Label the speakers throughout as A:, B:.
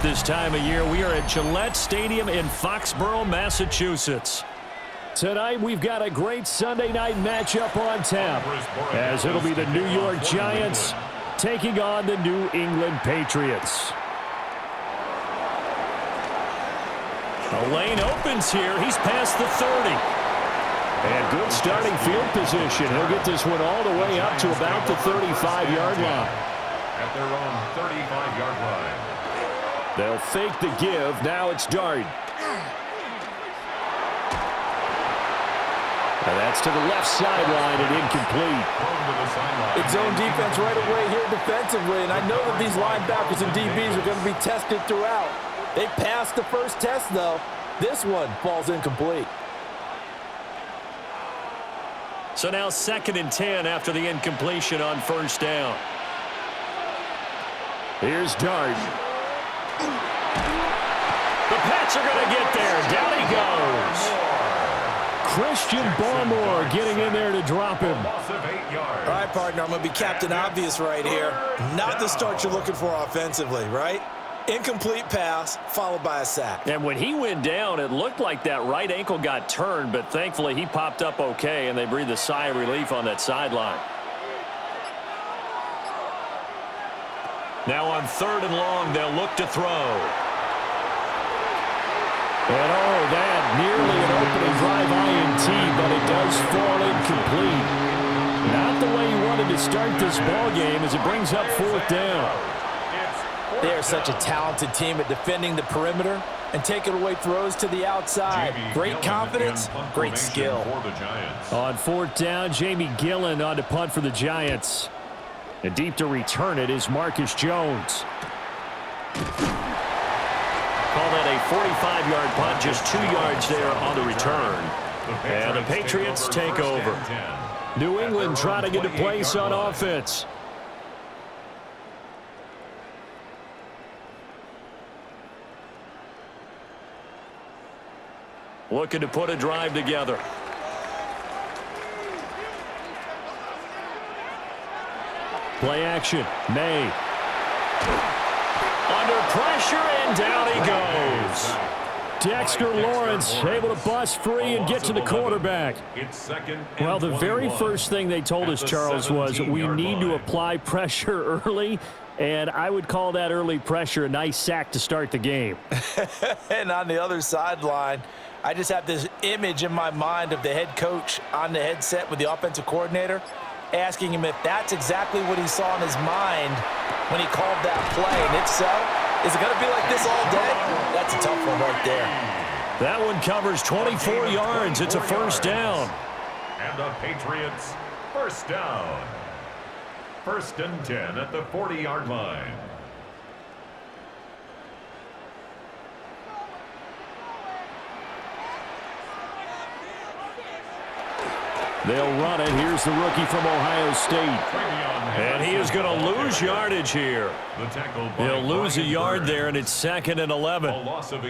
A: This time of year, we are at Gillette Stadium in Foxborough, Massachusetts. Tonight, we've got a great Sunday night matchup on tap, as it'll be the New York Giants taking on the New England Patriots. The lane opens here. He's past the 30. And good starting field position. He'll get this one all the way up to about the 35-yard line.
B: At their own 35-yard line.
A: They'll fake the give. Now it's Dart. And that's to the left sideline and incomplete.
C: It's zone defense right away here defensively, and I know that these linebackers and DBs are going to be tested throughout. They passed the first test, though. This one falls incomplete.
A: So now 2nd and 10 after the incompletion on first down. Here's Dart. The Pats are going to get there. Down he goes. Christian Barmore getting in there to drop him.
C: All right, partner, I'm going to be Captain Obvious right here. Not the start you're looking for offensively, right? Incomplete pass followed by a sack.
A: And when he went down, it looked like that right ankle got turned, but thankfully he popped up okay, and they breathed a sigh of relief on that sideline. Now on 3rd and long, they'll look to throw. And oh, that nearly an opening drive INT, but it does fall incomplete. Not the way you wanted to start this ball game as it brings up 4th down.
C: They are such a talented team at defending the perimeter and taking away throws to the outside. Great confidence, great skill.
A: On 4th down, Jamie Gillen on to punt for the Giants. And deep to return it is Marcus Jones. Call that a 45-yard punt, just 2 yards there on the return. And the Patriots take over. New England trying to get a place on offense. Looking to put a drive together. Play action. May. Under pressure, and down he goes. Dexter Lawrence able to bust free and get to the quarterback. Well, the very first thing they told us, Charles, was we need to apply pressure early, and I would call that early pressure a nice sack to start the game.
C: And on the other sideline, I just have this image in my mind of the head coach on the headset with the offensive coordinator, asking him if that's exactly what he saw in his mind when he called that play. And if so, is it going to be like this all day? That's a tough one right there.
A: That one covers 24 yards. It's a first down.
B: And the Patriots, first down. 1st and 10 at the 40-yard line.
A: They'll run it. Here's the rookie from Ohio State. And he is going to lose yardage here. He'll lose a yard there, and it's 2nd and 11.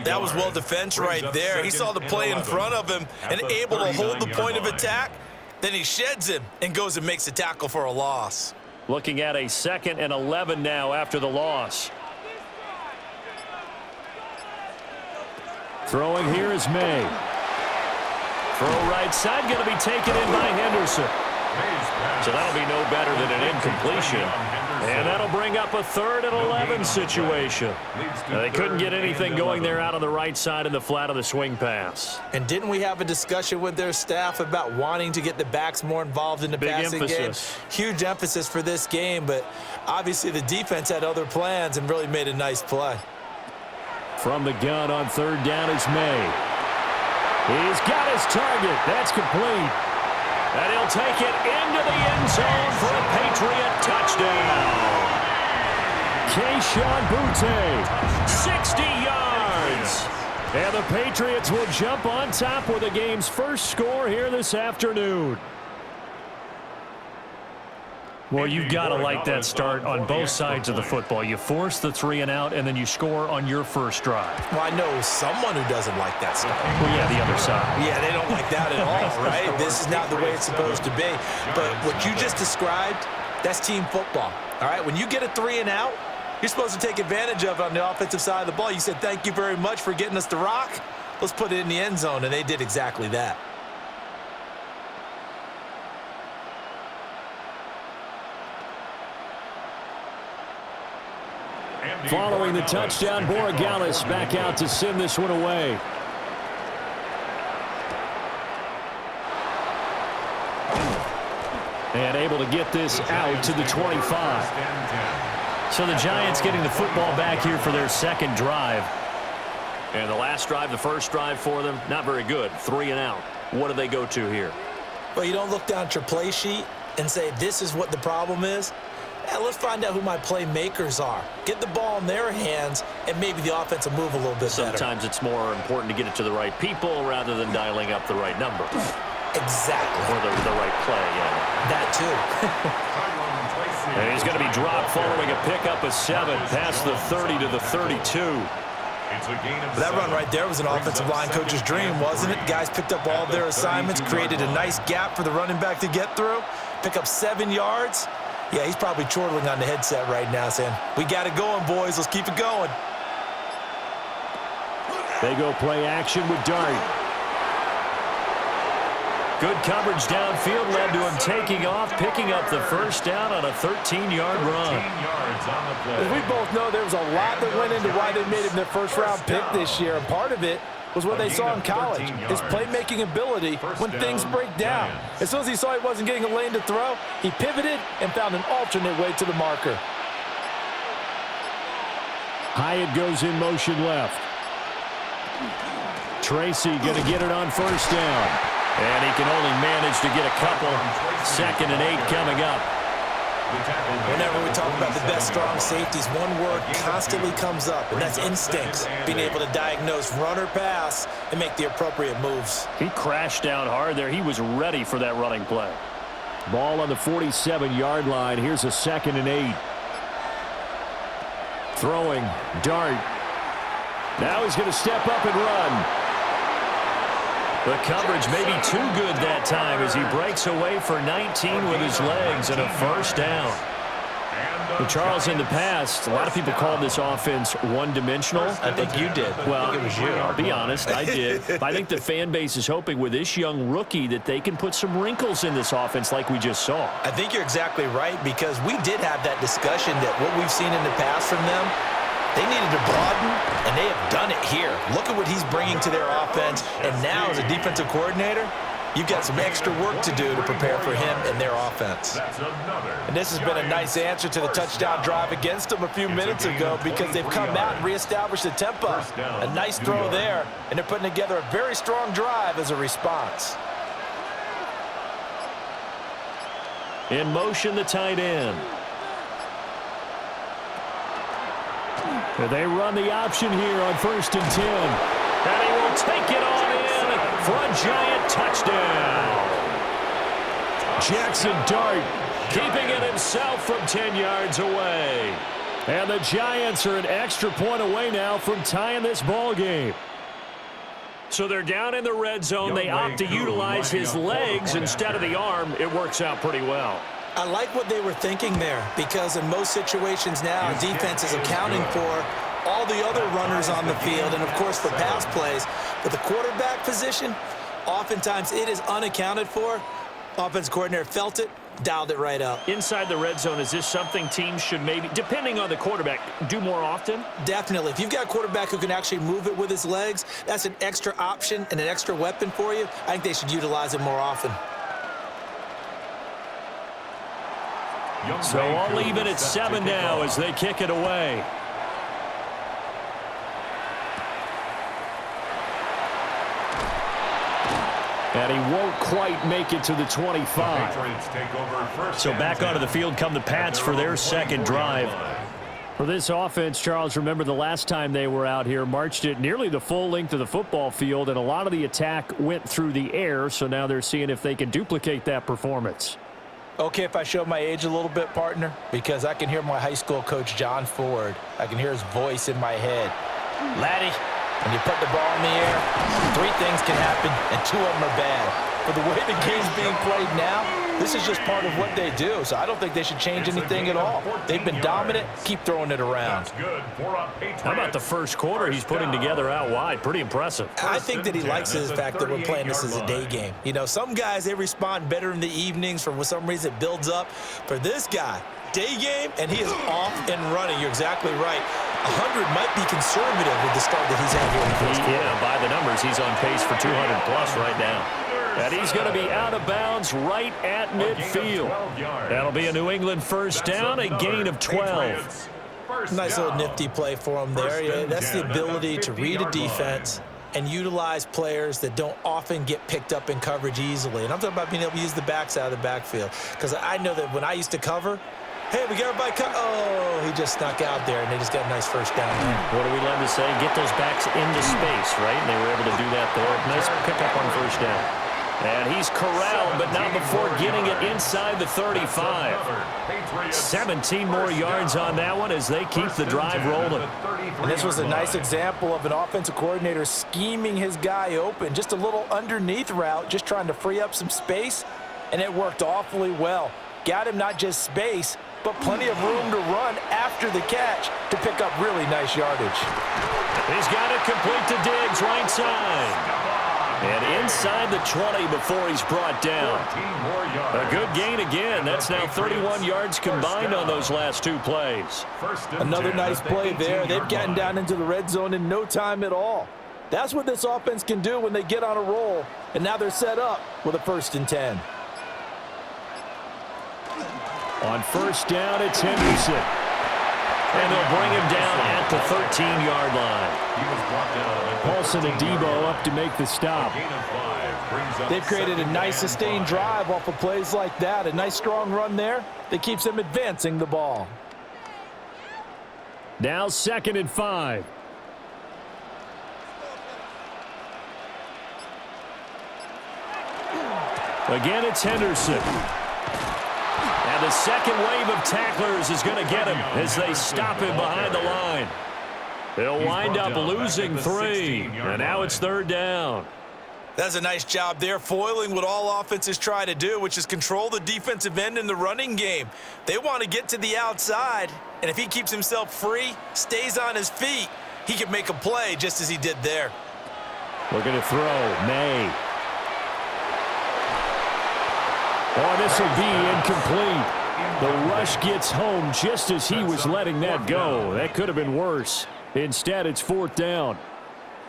C: That was well defense right there. He saw the play in front of him and able to hold the point of attack. Then he sheds him and goes and makes a tackle for a loss.
A: Looking at a 2nd and 11 now after the loss. Throwing here is May. Throw right side, going to be taken in by Henderson. So that'll be no better than an incompletion. And that'll bring up a 3rd and 11 situation. They couldn't get anything going there out on the right side in the flat of the swing pass.
C: And didn't we have a discussion with their staff about wanting to get the backs more involved in the passing game? Huge emphasis for this game, but obviously the defense had other plans and really made a nice play.
A: From the gun on 3rd down is May. He's got his target. That's complete. And he'll take it into the end zone for a Patriot touchdown. Keyshawn Butte, 60 yards. And the Patriots will jump on top with the game's first score here this afternoon. Well, you've got to like that start on both sides of the football. You force the 3 and out, and then you score on your first drive.
C: Well, I know someone who doesn't like that start.
A: Well, yeah, the other side.
C: Yeah, they don't like that at all, right? This is not the way it's supposed to be. But what you just described, that's team football, all right? When you get a 3 and out, you're supposed to take advantage of it on the offensive side of the ball. You said, thank you very much for getting us the rock. Let's put it in the end zone, and they did exactly that.
A: Following the touchdown, Borregales back out to send this one away. And able to get this out to the 25.
D: So the Giants getting the football back here for their second drive.
A: And the last drive, the first drive for them, not very good. 3 and out. What do they go to here?
C: Well, you don't look down at your play sheet and say, this is what the problem is. Let's find out who my playmakers are. Get the ball in their hands, and maybe the offense will move a little bit better.
A: Sometimes it's more important to get it to the right people rather than dialing up the right number.
C: Exactly.
A: Or the right play, yeah.
C: That too.
A: And he's going to be dropped following a pickup of 7 past the 30 to the 32.
C: That run right there was an offensive line coach's dream, wasn't it? Guys picked up all their assignments, created a nice gap for the running back to get through, pick up 7 yards. Yeah, he's probably chortling on the headset right now saying, we got it going, boys. Let's keep it going.
A: They go play action with Dart. Good coverage downfield led to him taking off, picking up the first down on a 13-yard run.
E: As we both know, there was a lot that went into why they made him their first-round pick this year, and part of it was what they saw in college, his playmaking ability when things break down. As soon as he saw he wasn't getting a lane to throw, he pivoted and found an alternate way to the marker.
A: Hyatt goes in motion left. Tracy going to get it on first down. And he can only manage to get a couple. 2nd and 8 coming up.
C: Whenever we talk about the best strong safeties, one word constantly comes up, and that's instincts. Being able to diagnose run or pass and make the appropriate moves.
A: He crashed down hard there. He was ready for that running play. Ball on the 47-yard line. Here's a 2nd and 8. Throwing. Dart. Now he's going to step up and run. The coverage may be too good that time as he breaks away for 19 with his legs and a first down. Well, Charles, in the past, a lot of people called this offense one-dimensional.
C: I think you did.
A: Well,
C: I think it was you.
A: I'll be honest, I did. I think the fan base is hoping with this young rookie that they can put some wrinkles in this offense like we just saw.
C: I think you're exactly right, because we did have that discussion that what we've seen in the past from them, they needed to broaden, and they have done it here. Look at what he's bringing to their offense, and now as a defensive coordinator, you've got some extra work to do to prepare for him and their offense. And this has been a nice answer to the touchdown drive against them a few minutes ago, because they've come out and reestablished the tempo. A nice throw there, and they're putting together a very strong drive as a response.
A: In motion, the tight end. They run the option here on 1st and 10. And he will take it on in for a giant touchdown. Jackson Dart keeping it himself from 10 yards away. And the Giants are an extra point away now from tying this ball game. So they're down in the red zone. They opt to utilize his legs instead of the arm. It works out pretty well.
C: I like what they were thinking there, because in most situations now, defense is accounting for all the other runners on the field and, of course, for pass plays. But the quarterback position, oftentimes it is unaccounted for. Offensive coordinator felt it, dialed it right up.
A: Inside the red zone, is this something teams should maybe, depending on the quarterback, do more often?
C: Definitely. If you've got a quarterback who can actually move it with his legs, that's an extra option and an extra weapon for you. I think they should utilize it more often.
A: So I'll leave it at 7 now as they kick it away. And he won't quite make it to the 25.
D: So back onto the field come the Pats for their second drive.
A: For this offense, Charles, remember the last time they were out here, marched it nearly the full length of the football field, and a lot of the attack went through the air, so now they're seeing if they can duplicate that performance.
C: Okay, if I show my age a little bit, partner, because I can hear my high school coach, John Ford. I can hear his voice in my head. Laddie, when you put the ball in the air, 3 things can happen, and 2 of them are bad. But the way the game's being played now, This is just part of what they do, so I don't think they should change anything at all. They've been dominant. Keep throwing it around.
D: How about the first quarter he's putting together out wide? Pretty impressive.
C: I think that he likes the fact that we're playing this as a day game. You know, some guys, they respond better in the evenings. For some reason, it builds up. For this guy, day game, and he is off and running. You're exactly right. 100 might be conservative with the start that he's had here in the first quarter.
D: Yeah, by the numbers, he's on pace for 200-plus right now. And he's going to be out of bounds right at midfield. That'll be a New England first down, a gain of 12.
C: Nice little nifty play for him there. Yeah, that's the ability to read a defense and utilize players that don't often get picked up in coverage easily. And I'm talking about being able to use the backs out of the backfield. Because I know that when I used to cover, hey, we got everybody cut. Oh, he just snuck out there, and they just got a nice first down there.
D: What do we love to say? Get those backs into space, right? And they were able to do that there. Nice pickup on first down. And he's corralled, but not before getting it inside the 35. 17 more yards on that one as they keep the drive rolling.
C: And this was a nice example of an offensive coordinator scheming his guy open. Just a little underneath route, just trying to free up some space, and it worked awfully well. Got him not just space, but plenty of room to run after the catch to pick up really nice yardage.
D: He's got it complete to Diggs, right side. And inside the 20 before he's brought down. A good gain again. That's now 31 yards combined on those last two plays.
C: Another nice play there. They've gotten down into the red zone in no time at all. That's what this offense can do when they get on a roll. And now they're set up with a 1st and 10.
A: On first down, it's Henderson.
D: And they'll bring him down at the 13-yard line.
A: Paulson and Debo up to make the stop.
C: They've created a nice sustained drive off of plays like that. A nice strong run there that keeps them advancing the ball.
A: Now 2nd and 5. Again, it's Henderson. And the second wave of tacklers is going to get him as they stop him behind the line. They'll wind up losing 3, and now it's 3rd down.
C: That's a nice job there, foiling what all offenses try to do, which is control the defensive end in the running game. They want to get to the outside, and if he keeps himself free, stays on his feet, he can make a play just as he did there.
A: Looking to throw, May. Oh, this will be incomplete. The rush gets home just as he was letting that go. That could have been worse. Instead, it's 4th down.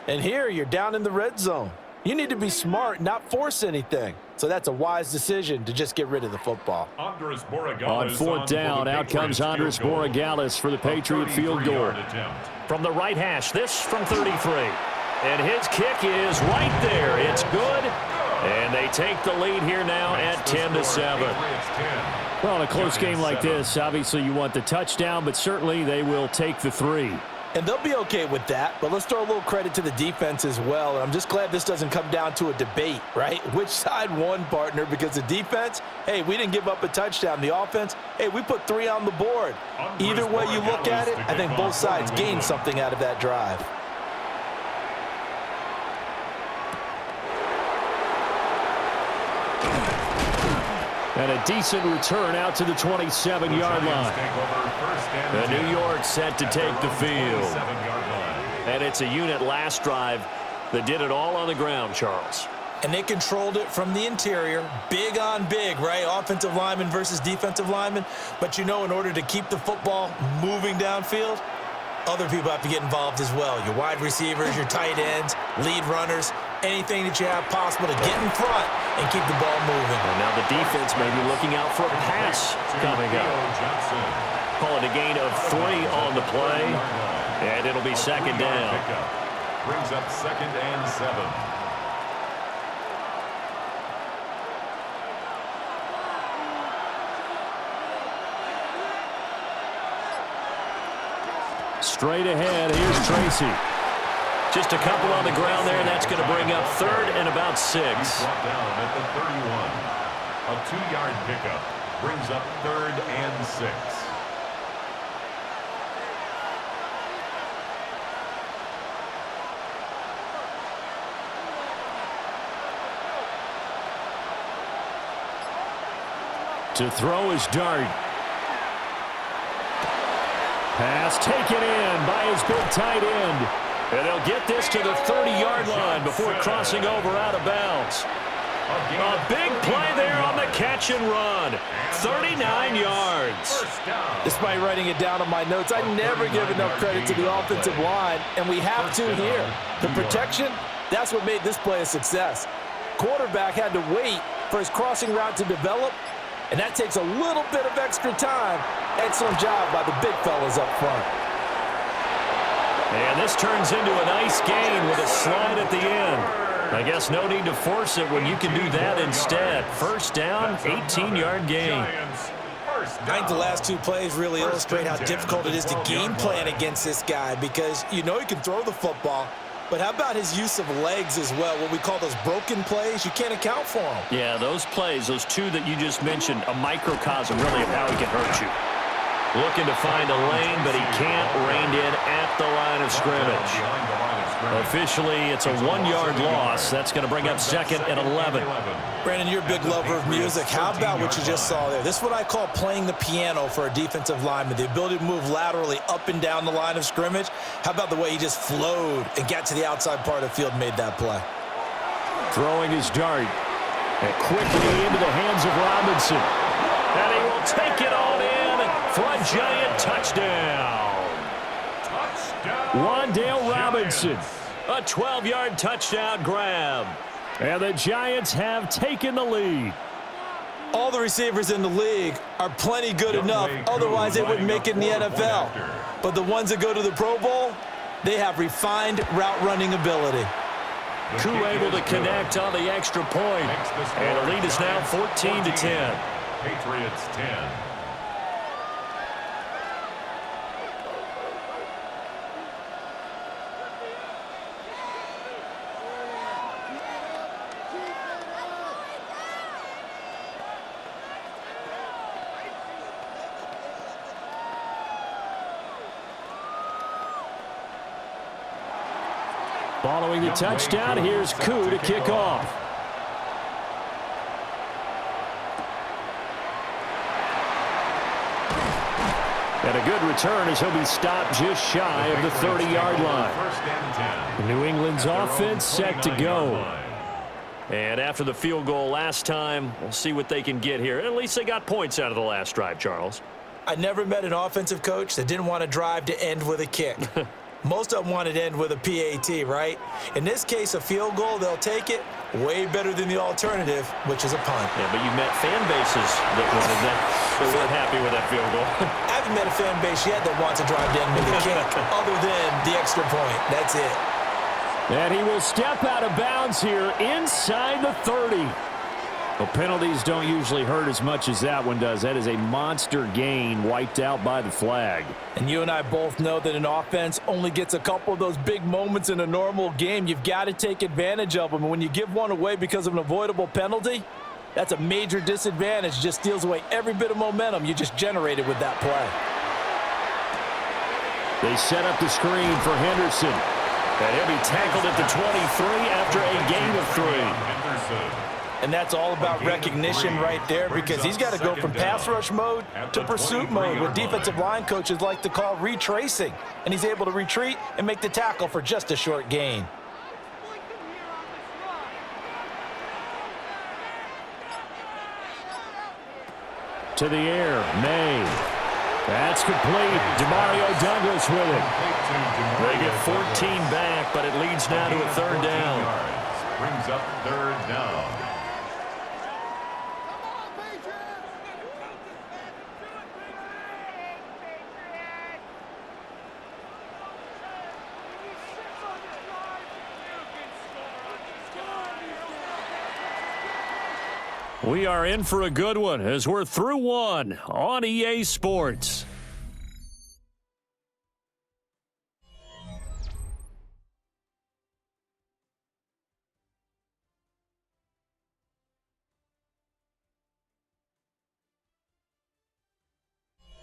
C: And here, you're down in the red zone. You need to be smart, not force anything. So that's a wise decision to just get rid of the football.
A: On 4th down, out comes Andres Borregales for the Patriot field goal.
D: From the right hash, this from 33. And his kick is right there. It's good. And they take the lead here now at 10-7.
A: Well, in a close game like this, obviously you want the touchdown, but certainly they will take the 3.
C: And they'll be okay with that, but let's throw a little credit to the defense as well. And I'm just glad this doesn't come down to a debate, right? Which side won, partner? Because the defense, hey, we didn't give up a touchdown. The offense, hey, we put 3 on the board. Either way you look at it, I think both sides gained something out of that drive.
A: And a decent return out to the 27-yard line.
D: The New York set to take the field. And it's a unit last drive that did it all on the ground, Charles.
C: And they controlled it from the interior, big on big, right? Offensive lineman versus defensive lineman. But you know, in order to keep the football moving downfield, other people have to get involved as well. Your wide receivers, your tight ends, lead runners, anything that you have possible to get in front and keep the ball moving.
D: And now the defense may be looking out for a pass coming up. Call it a gain of 3 on the play, and it'll be 2nd down.
B: Brings up 2nd and 7.
A: Straight ahead, here's Tracy.
D: Just a couple on the ground there, and that's going to bring up 3rd and about 6.
B: Brought down at the 31. A 2-yard pickup brings up 3rd and 6.
A: To throw his dart. Pass taken in by his big tight end. And they'll get this to the 30-yard line before crossing over out of bounds. A big play there on the catch and run. 39 yards.
E: Despite writing it down on my notes, I never give enough credit to the offensive line, and we have to here. The protection, that's what made this play a success. Quarterback had to wait for his crossing route to develop, and that takes a little bit of extra time. Excellent job by the big fellas up front.
A: And this turns into a nice gain with a slide at the end. I guess no need to force it when you can do that instead. First down, 18-yard gain.
C: I think the last two plays really illustrate how difficult it is to game plan against this guy because you know he can throw the football, but how about his use of legs as well, what we call those broken plays? You can't account for them.
D: Yeah, those plays, those two that you just mentioned, a microcosm really of how he can hurt you.
A: Looking to find a lane, but he can't rein in at the line of scrimmage. Officially, it's a 1-yard loss. That's going to bring up second and 11.
C: Brandon, you're a big lover of music. How about what you just saw there? This is what I call playing the piano for a defensive lineman, the ability to move laterally up and down the line of scrimmage. How about the way he just flowed and got to the outside part of the field and made that play?
A: Throwing his dart. And quickly into the hands of Robinson. And he will take it on in for a giant touchdown. Wan'Dale Robinson, a 12-yard touchdown grab. And the Giants have taken the lead.
C: All the receivers in the league are plenty good enough, otherwise they wouldn't make it in the NFL. But the ones that go to the Pro Bowl, they have refined route running ability.
A: Koo able to connect on the extra point. And the lead is now 14-10.
B: Patriots 10.
A: Following the touchdown, here's Koo to kick off. And a good return as he'll be stopped just shy of the 30-yard line. New England's offense set to go. And after the field goal last time, we'll see what they can get here. At least they got points out of the last drive, Charles.
C: I never met an offensive coach that didn't want to drive to end with a kick. Most of them wanted to end with a PAT, right? In this case, a field goal, they'll take it. Way better than the alternative, which is a punt.
A: Yeah, but you met fan bases that weren't happy with that field goal.
C: I haven't met a fan base yet that wants to drive to end with a kick, other than the extra point. That's it.
A: And he will step out of bounds here inside the 30. Well, penalties don't usually hurt as much as that one does. That is a monster gain wiped out by the flag.
E: And you and I both know that an offense only gets a couple of those big moments in a normal game. You've got to take advantage of them. And when you give one away because of an avoidable penalty, that's a major disadvantage. Just steals away every bit of momentum you just generated with that play.
A: They set up the screen for Henderson. And he'll be tackled at the 23 after a gain of 3.
C: And that's all about recognition right there because he's got to go from pass rush mode to pursuit mode, what defensive line coaches like to call retracing. And he's able to retreat and make the tackle for just a short gain.
A: To the air, May. That's complete. Demario Douglas with it. They get 14 back, but it leads now to a third down.
B: Brings up third down.
A: We are in for a good one as we're through one on EA Sports.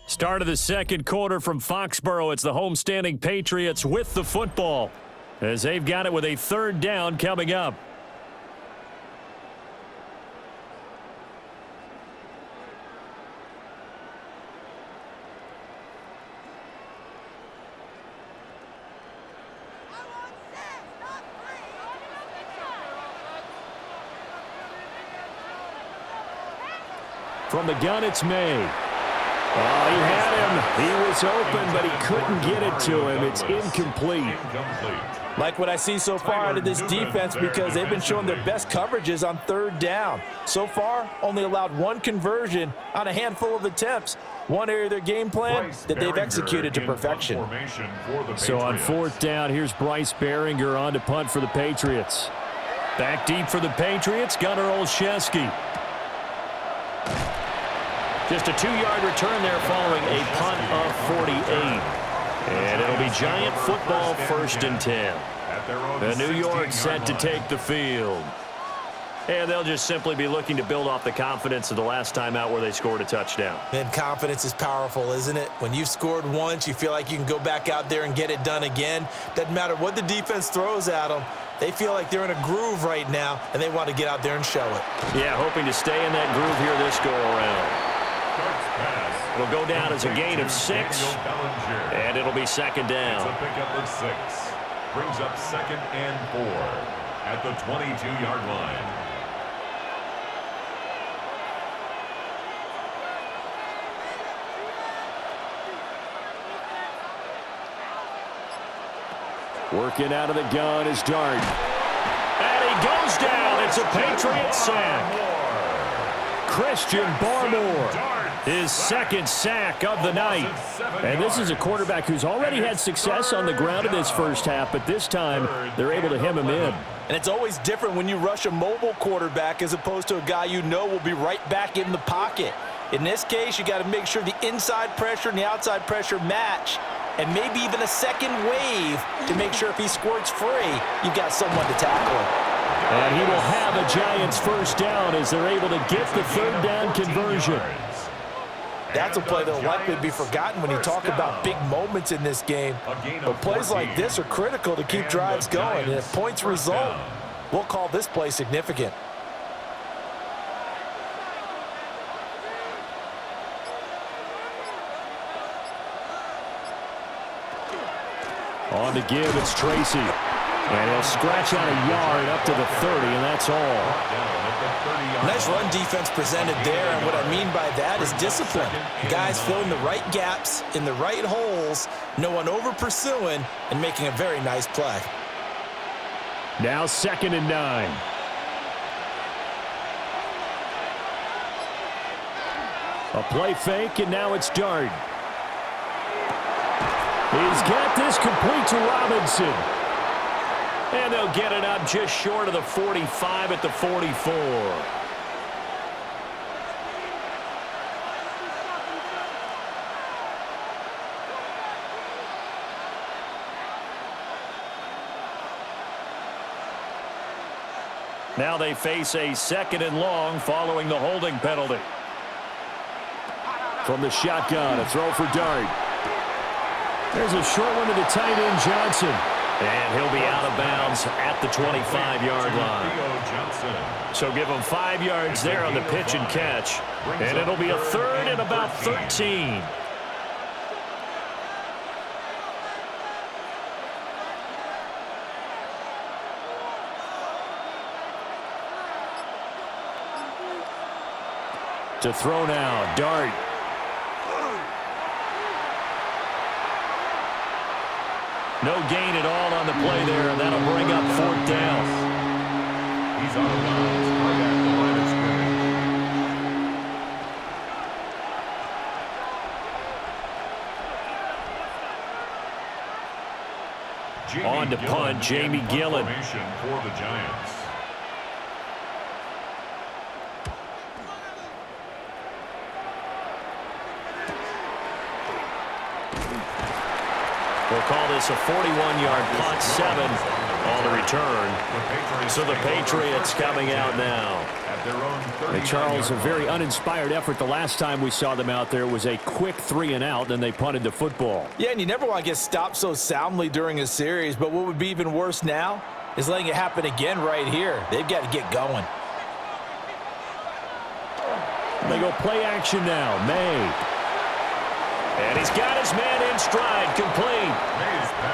A: Start of the second quarter from Foxborough. It's the homestanding Patriots with the football as they've got it with a third down coming up. From the gun, it's May. Oh, he had him. He was open, but he couldn't get it to him. It's incomplete.
C: Like what I see so far out of this defense, because they've been showing their best coverages on third down. So far, only allowed one conversion on a handful of attempts. One area of their game plan that they've executed to perfection.
A: So on fourth down, here's Bryce Behringer on to punt for the Patriots. Back deep for the Patriots, Gunnar Olszewski.
D: Just a 2-yard return there following a punt of 48. And it'll be Giant football, 1st and 10. The New York set to take the field. And they'll just simply be looking to build off the confidence of the last time out where they scored a touchdown.
C: And confidence is powerful, isn't it? When you've scored once, you feel like you can go back out there and get it done again. Doesn't matter what the defense throws at them. They feel like they're in a groove right now, and they want to get out there and show it.
D: Yeah, hoping to stay in that groove here this go-around. It'll go down as a gain of 6, and it'll be 2nd down.
B: It's a pickup of 6. Brings up 2nd and 4 at the 22-yard line.
A: Working out of the gun is Dart. And he goes down. It's a Patriot sack. Christian Barmore, his 2nd sack of the night. And this is a quarterback who's already had success on the ground in this first half, but this time they're able to hem him in.
C: And it's always different when you rush a mobile quarterback as opposed to a guy you know will be right back in the pocket. In this case, you got to make sure the inside pressure and the outside pressure match, and maybe even a second wave to make sure if he squirts free, you've got someone to tackle him.
A: And he will have a Giants 1st down as they're able to get the 3rd down conversion.
C: That's a play that will likely be forgotten when you talk about big moments in this game. But plays like this are critical to keep drives going. And if points result, we'll call this play significant.
A: On the give, it's Tracy. And he'll scratch out a yard up to the 30, and that's all.
C: Nice run defense presented there, and what I mean by that is discipline. Guys filling the right gaps in the right holes, no one over-pursuing, and making a very nice play.
A: Now 2nd and 9. A play fake, and now it's Dart. He's got this complete to Robinson.
D: And they'll get it up just short of the 45 at the 44. Now they face a 2nd and long following the holding penalty.
A: From the shotgun, a throw for Dart. There's a short one to the tight end, Johnson.
D: And he'll be out of bounds at the 25-yard line. So give him 5 yards there on the pitch and catch. And it'll be a 3rd and about 13.
A: To throw now, Dart.
D: No gain at all on the play there, and that'll bring up 4th down.
B: He's on the bounds right at the line of scrimmage.
D: On to punt, Jamie Gillen.
B: For the Giants.
D: We'll call this a 41-yard punt, 7 on the return. So the Patriots coming out now.
A: And Charles, a very uninspired effort the last time we saw them out there was a quick 3 and out, then they punted the football.
C: Yeah, and you never want to get stopped so soundly during a series, but what would be even worse now is letting it happen again right here. They've got to get going.
A: They go play action now. May.
D: And he's got his man in stride, complete.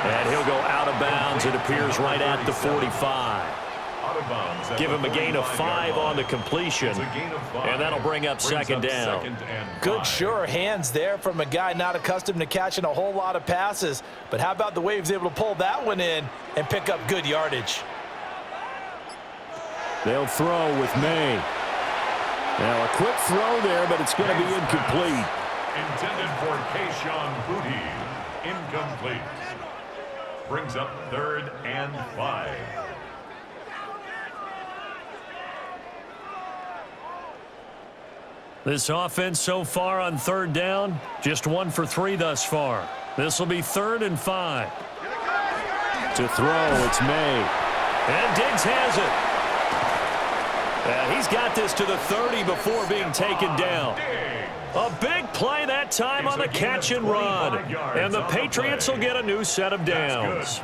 D: And he'll go out of bounds. It appears right at the 45.
B: Out of bounds.
D: Give him a gain of 5 on the completion, and that'll bring up second down.
C: Good, sure hands there from a guy not accustomed to catching a whole lot of passes. But how about the way he was able to pull that one in and pick up good yardage?
A: They'll throw with May. Now a quick throw there, but it's going to be incomplete.
B: Intended for Kayshawn Booty. Incomplete. Brings up 3rd and 5.
D: This offense so far on 3rd down, just 1 for 3 thus far. This will be 3rd and 5.
A: To throw, it's May.
D: And Diggs has it. He's got this to the 30 before being taken down. A big play that time on the catch and run. And the Patriots will get a new set of downs.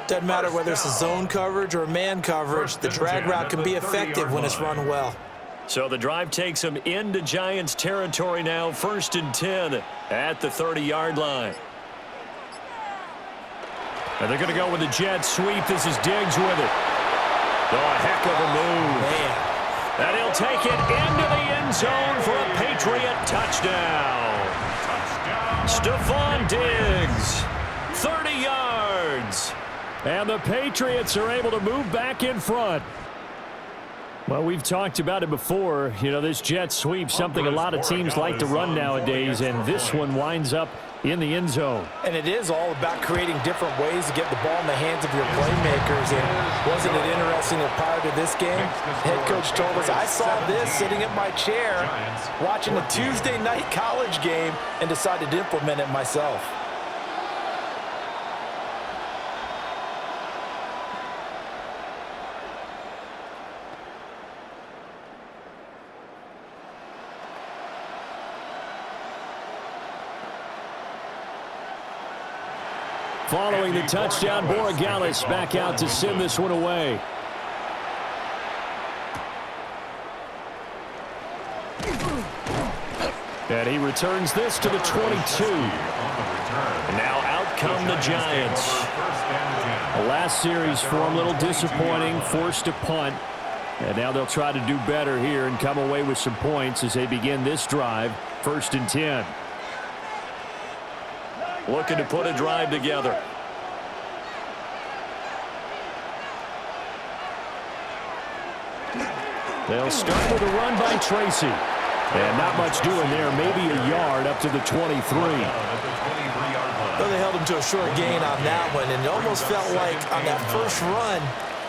C: Doesn't matter whether it's a zone coverage or man coverage, the drag route can be effective when it's run well.
D: So the drive takes them into Giants territory now, 1st and 10 at the 30-yard line. And they're going to go with the jet sweep. This is Diggs with it. Oh, a heck of a move.
C: Man.
D: And he'll take it into the end zone for a Patriot touchdown. Stephon Diggs, 30 yards.
A: And the Patriots are able to move back in front. Well, we've talked about it before. You know, this jet sweep, something a lot of teams like to run nowadays, and this one winds up in the end zone.
C: And it is all about creating different ways to get the ball in the hands of your playmakers. And wasn't it interesting that prior to this game, head coach told us, I saw this sitting in my chair watching a Tuesday night college game and decided to implement it myself.
A: Following the touchdown, Borregales back out to send this one away. And he returns this to the 22.
D: Now out come the Giants.
A: The last series for him, a little disappointing, forced a punt. And now they'll try to do better here and come away with some points as they begin this drive, 1st and 10.
D: Looking to put a drive together.
A: They'll start with a run by Tracy. And not much doing there, maybe a yard up to the 23.
C: Well, they held him to a short gain on that one, and it almost felt like on that first run,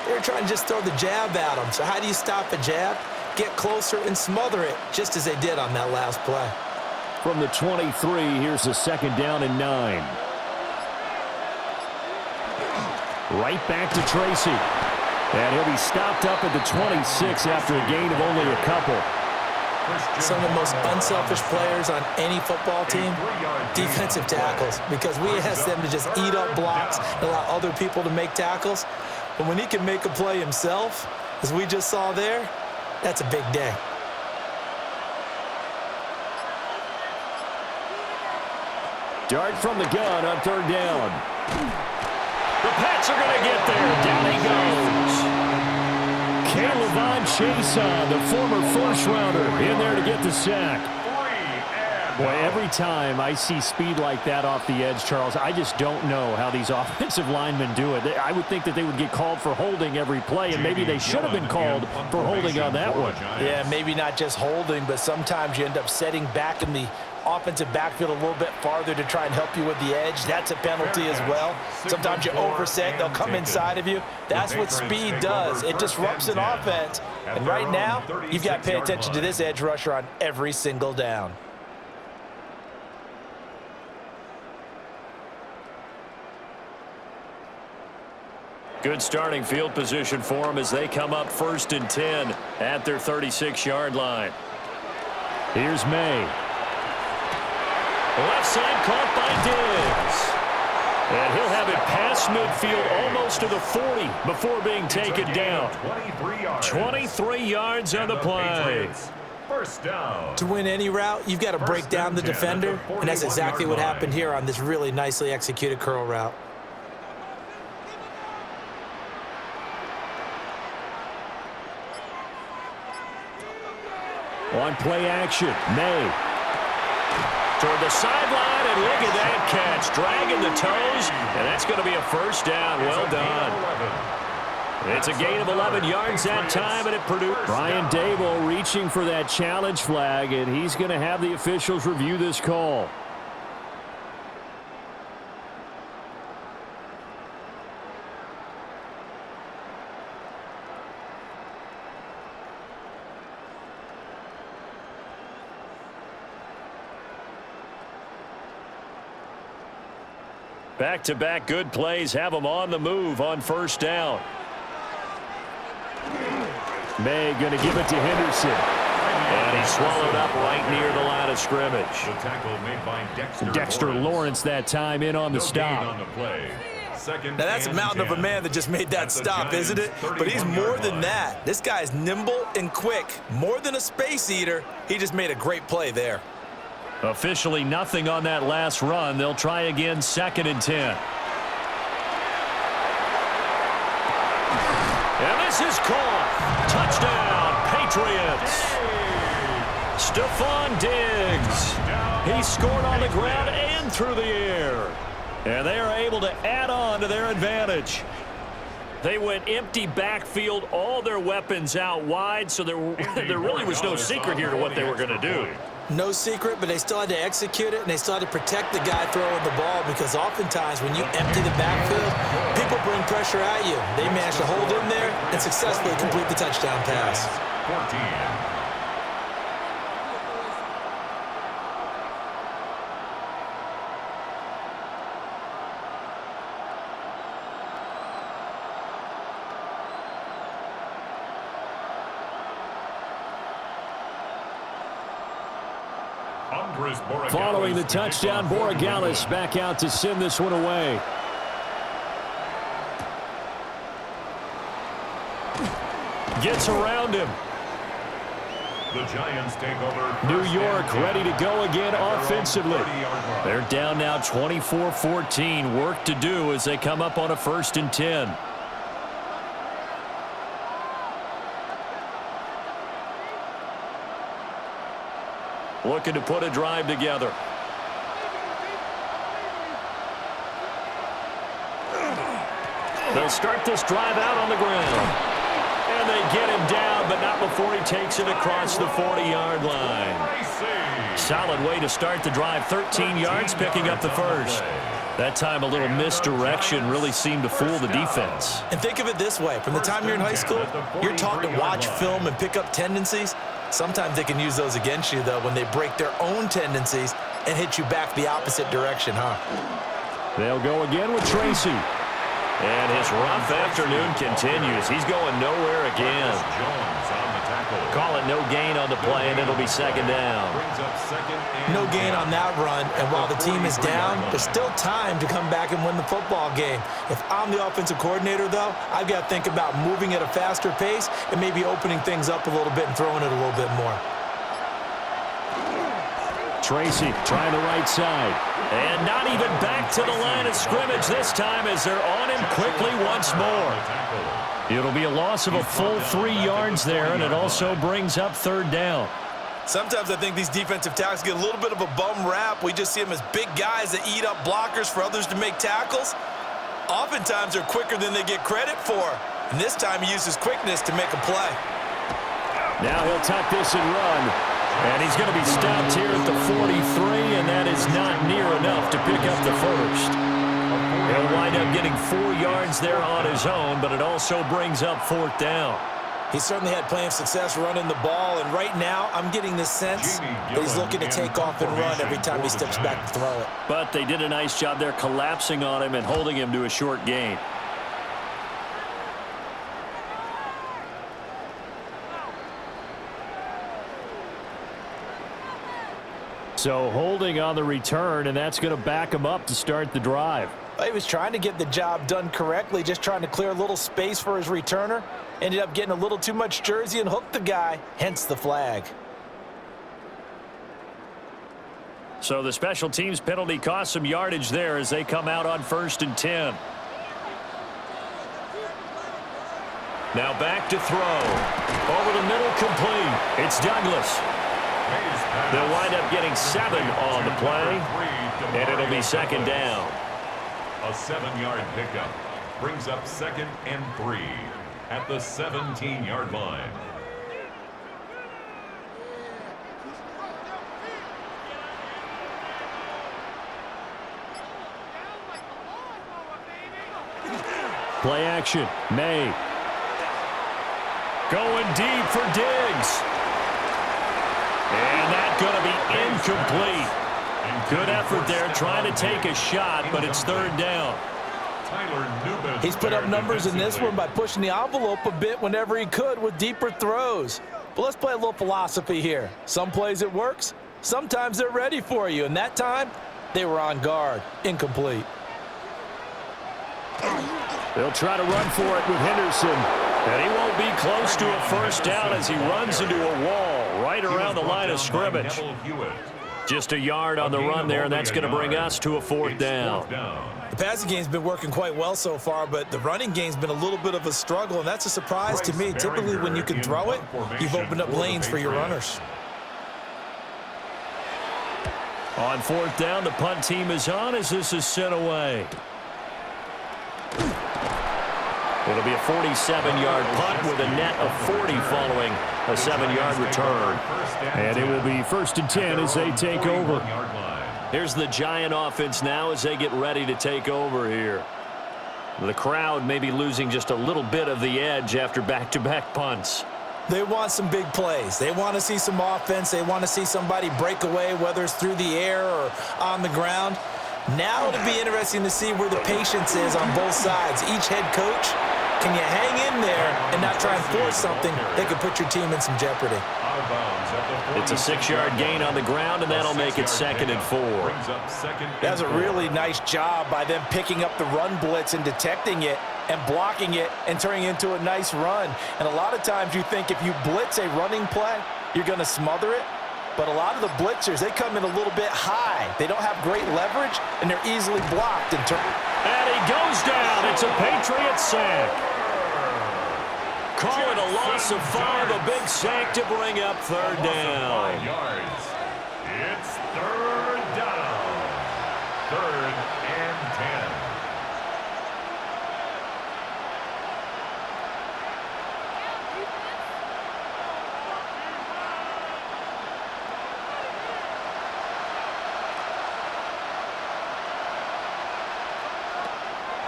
C: they were trying to just throw the jab at him. So how do you stop a jab? Get closer and smother it, just as they did on that last play.
A: From the 23, here's a 2nd down and 9. Right back to Tracy. And he'll be stopped up at the 26 after a gain of only a couple.
C: Some of the most unselfish players on any football team, defensive tackles, because we ask them to just eat up blocks and allow other people to make tackles. But when he can make a play himself, as we just saw there, that's a big day.
A: Dart from the gun on 3rd down.
D: The Pats are going to get there. Down he goes.
A: Caleb Chason, the former first-rounder, in there to get the sack. Boy, every time I see speed like that off the edge, Charles, I just don't know how these offensive linemen do it. I would think that they would get called for holding every play, and maybe they should have been called for holding on that one.
C: Yeah, maybe not just holding, but sometimes you end up setting back in the offensive backfield a little bit farther to try and help you with the edge. That's a penalty as well. Sometimes you overset, they'll come inside of you. That's what speed does. It disrupts an offense. And right now, you've got to pay attention to this edge rusher on every single down.
D: Good starting field position for them as they come up 1st and 10 at their 36-yard line.
A: Here's May.
D: Left side caught by Diggs. And he'll have it past midfield almost to the 40 before being taken down. 23 yards on the play.
B: First down.
C: To win any route, you've got to break down the defender, and that's exactly what happened here on this really nicely executed curl route.
A: On play action, May. Toward the sideline, and look at that catch. Dragging the toes, and that's going to be a first down. Well done. It's a gain of 11 yards that time, and it produced. Brian Dable reaching for that challenge flag, and he's going to have the officials review this call. Back-to-back good plays have them on the move on first down. May going to give it to Henderson. And he's swallowed up right near the line of scrimmage.
B: The tackle made by
A: Dexter Lawrence that time in on the stop.
B: On the play.
C: Now, that's a mountain of a man that just made that stop, isn't it? But he's more than that. This guy's nimble and quick. More than a space eater. He just made a great play there.
A: Officially nothing on that last run. They'll try again, 2nd and 10. And this is caught. Touchdown, Patriots. Stephon Diggs. He scored on the ground and through the air. And they are able to add on to their advantage. They went empty backfield, all their weapons out wide, so there really was no secret here to what they were going to do.
C: No secret, but they still had to execute it, and they still had to protect the guy throwing the ball, because oftentimes when you empty the backfield, people bring pressure at you. They managed to hold in there and successfully complete the touchdown pass.
B: 14.
A: Following the touchdown, Borregales back out to send this one away. Gets around him.
B: The Giants take over.
A: New York ready to go again offensively. They're down now 24-14. Work to do as they come up on a 1st and 10. Looking to put a drive together. They'll start this drive out on the ground. And they get him down, but not before he takes it across the 40-yard line. Solid way to start the drive. 13 yards, picking up the first. That time a little misdirection really seemed to fool the defense.
C: And think of it this way. From the time you're in high school, you're taught to watch film and pick up tendencies. Sometimes they can use those against you, though, when they break their own tendencies and hit you back the opposite direction, huh?
A: They'll go again with Tracy. And his rough afternoon continues. He's going nowhere again. Call it no gain on the play, and it'll be 2nd down.
C: No gain on that run, and while the team is down, there's still time to come back and win the football game. If I'm the offensive coordinator, though, I've got to think about moving at a faster pace and maybe opening things up a little bit and throwing it a little bit more.
A: Tracy trying the right side. And not even back to the line of scrimmage this time as they're on him quickly once more. It'll be a loss of a full 3 yards there, and it also brings up 3rd down.
C: Sometimes I think these defensive tackles get a little bit of a bum rap. We just see them as big guys that eat up blockers for others to make tackles. Oftentimes they're quicker than they get credit for. And this time he uses quickness to make a play.
A: Now he'll tuck this and run. And he's going to be stopped here at the 43, and that is not near enough to pick up the first. He'll wind up getting 4 yards there on his own, but it also brings up 4th down.
C: He certainly had plenty of success running the ball, and right now I'm getting the sense that he's looking to take off and run every time he steps back to throw it.
A: But they did a nice job there collapsing on him and holding him to a short gain. So holding on the return, and that's going to back him up to start the drive.
C: He was trying to get the job done correctly, just trying to clear a little space for his returner. Ended up getting a little too much jersey and hooked the guy, hence the flag.
A: So the special teams penalty cost some yardage there as they come out on 1st and 10. Now back to throw. Over the middle, complete. It's Douglas.
D: They'll wind up getting 7 on the play, and it'll be second down.
B: A 7-yard pickup brings up 2nd and 3 at the 17-yard line.
A: Play action. May. Going deep for Diggs. And that's going to be incomplete. Good effort there trying to take a shot, but it's third down.
C: He's put up numbers in this one by pushing the envelope a bit whenever he could with deeper throws. But let's play a little philosophy here. Some plays it works. Sometimes they're ready for you. And that time, they were on guard. Incomplete.
A: They'll try to run for it with Henderson. And he won't be close to a first down as he runs into a wall right around the line of scrimmage. Just a yard on the run there, and that's going to bring us to a fourth down.
C: The passing game's been working quite well so far, but the running game's been a little bit of a struggle, and that's a surprise to me. Typically, when you can throw it, you've opened up lanes for your runners.
A: On fourth down, the punt team is on as this is sent away. It'll be a 47-yard punt with a net of 40 following a 7-yard return. And it will be 1st and 10 as they take over. Here's the Giant offense now as they get ready to take over here. The crowd may be losing just a little bit of the edge after back-to-back punts.
C: They want some big plays. They want to see some offense. They want to see somebody break away, whether it's through the air or on the ground. Now it'll be interesting to see where the patience is on both sides. Each head coach, can you hang in there and not try and force something that could put your team in some jeopardy?
D: It's a 6-yard gain on the ground, and that'll make it 2nd and 4.
C: That's a really nice job by them picking up the run blitz and detecting it and blocking it and turning it into a nice run. And a lot of times you think if you blitz a running play, you're going to smother it. But a lot of the blitzers, they come in a little bit high. They don't have great leverage, and they're easily blocked. And
A: he goes down. It's a Patriots sack. Call it a loss of 5, a big sack to bring up third down.
B: It's third down. 3rd and 10.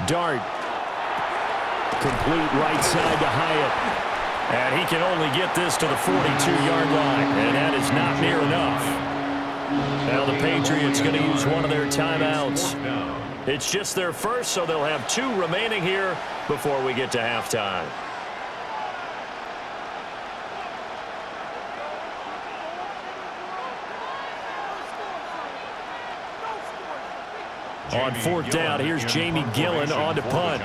A: Dart. Complete right side to Hyatt. And he can only get this to the 42-yard line. And that is not near enough. Now the Patriots going to use one of their timeouts. It's just their first, so they'll have 2 remaining here before we get to halftime. On fourth down, here's Jamie Gillen on to punt.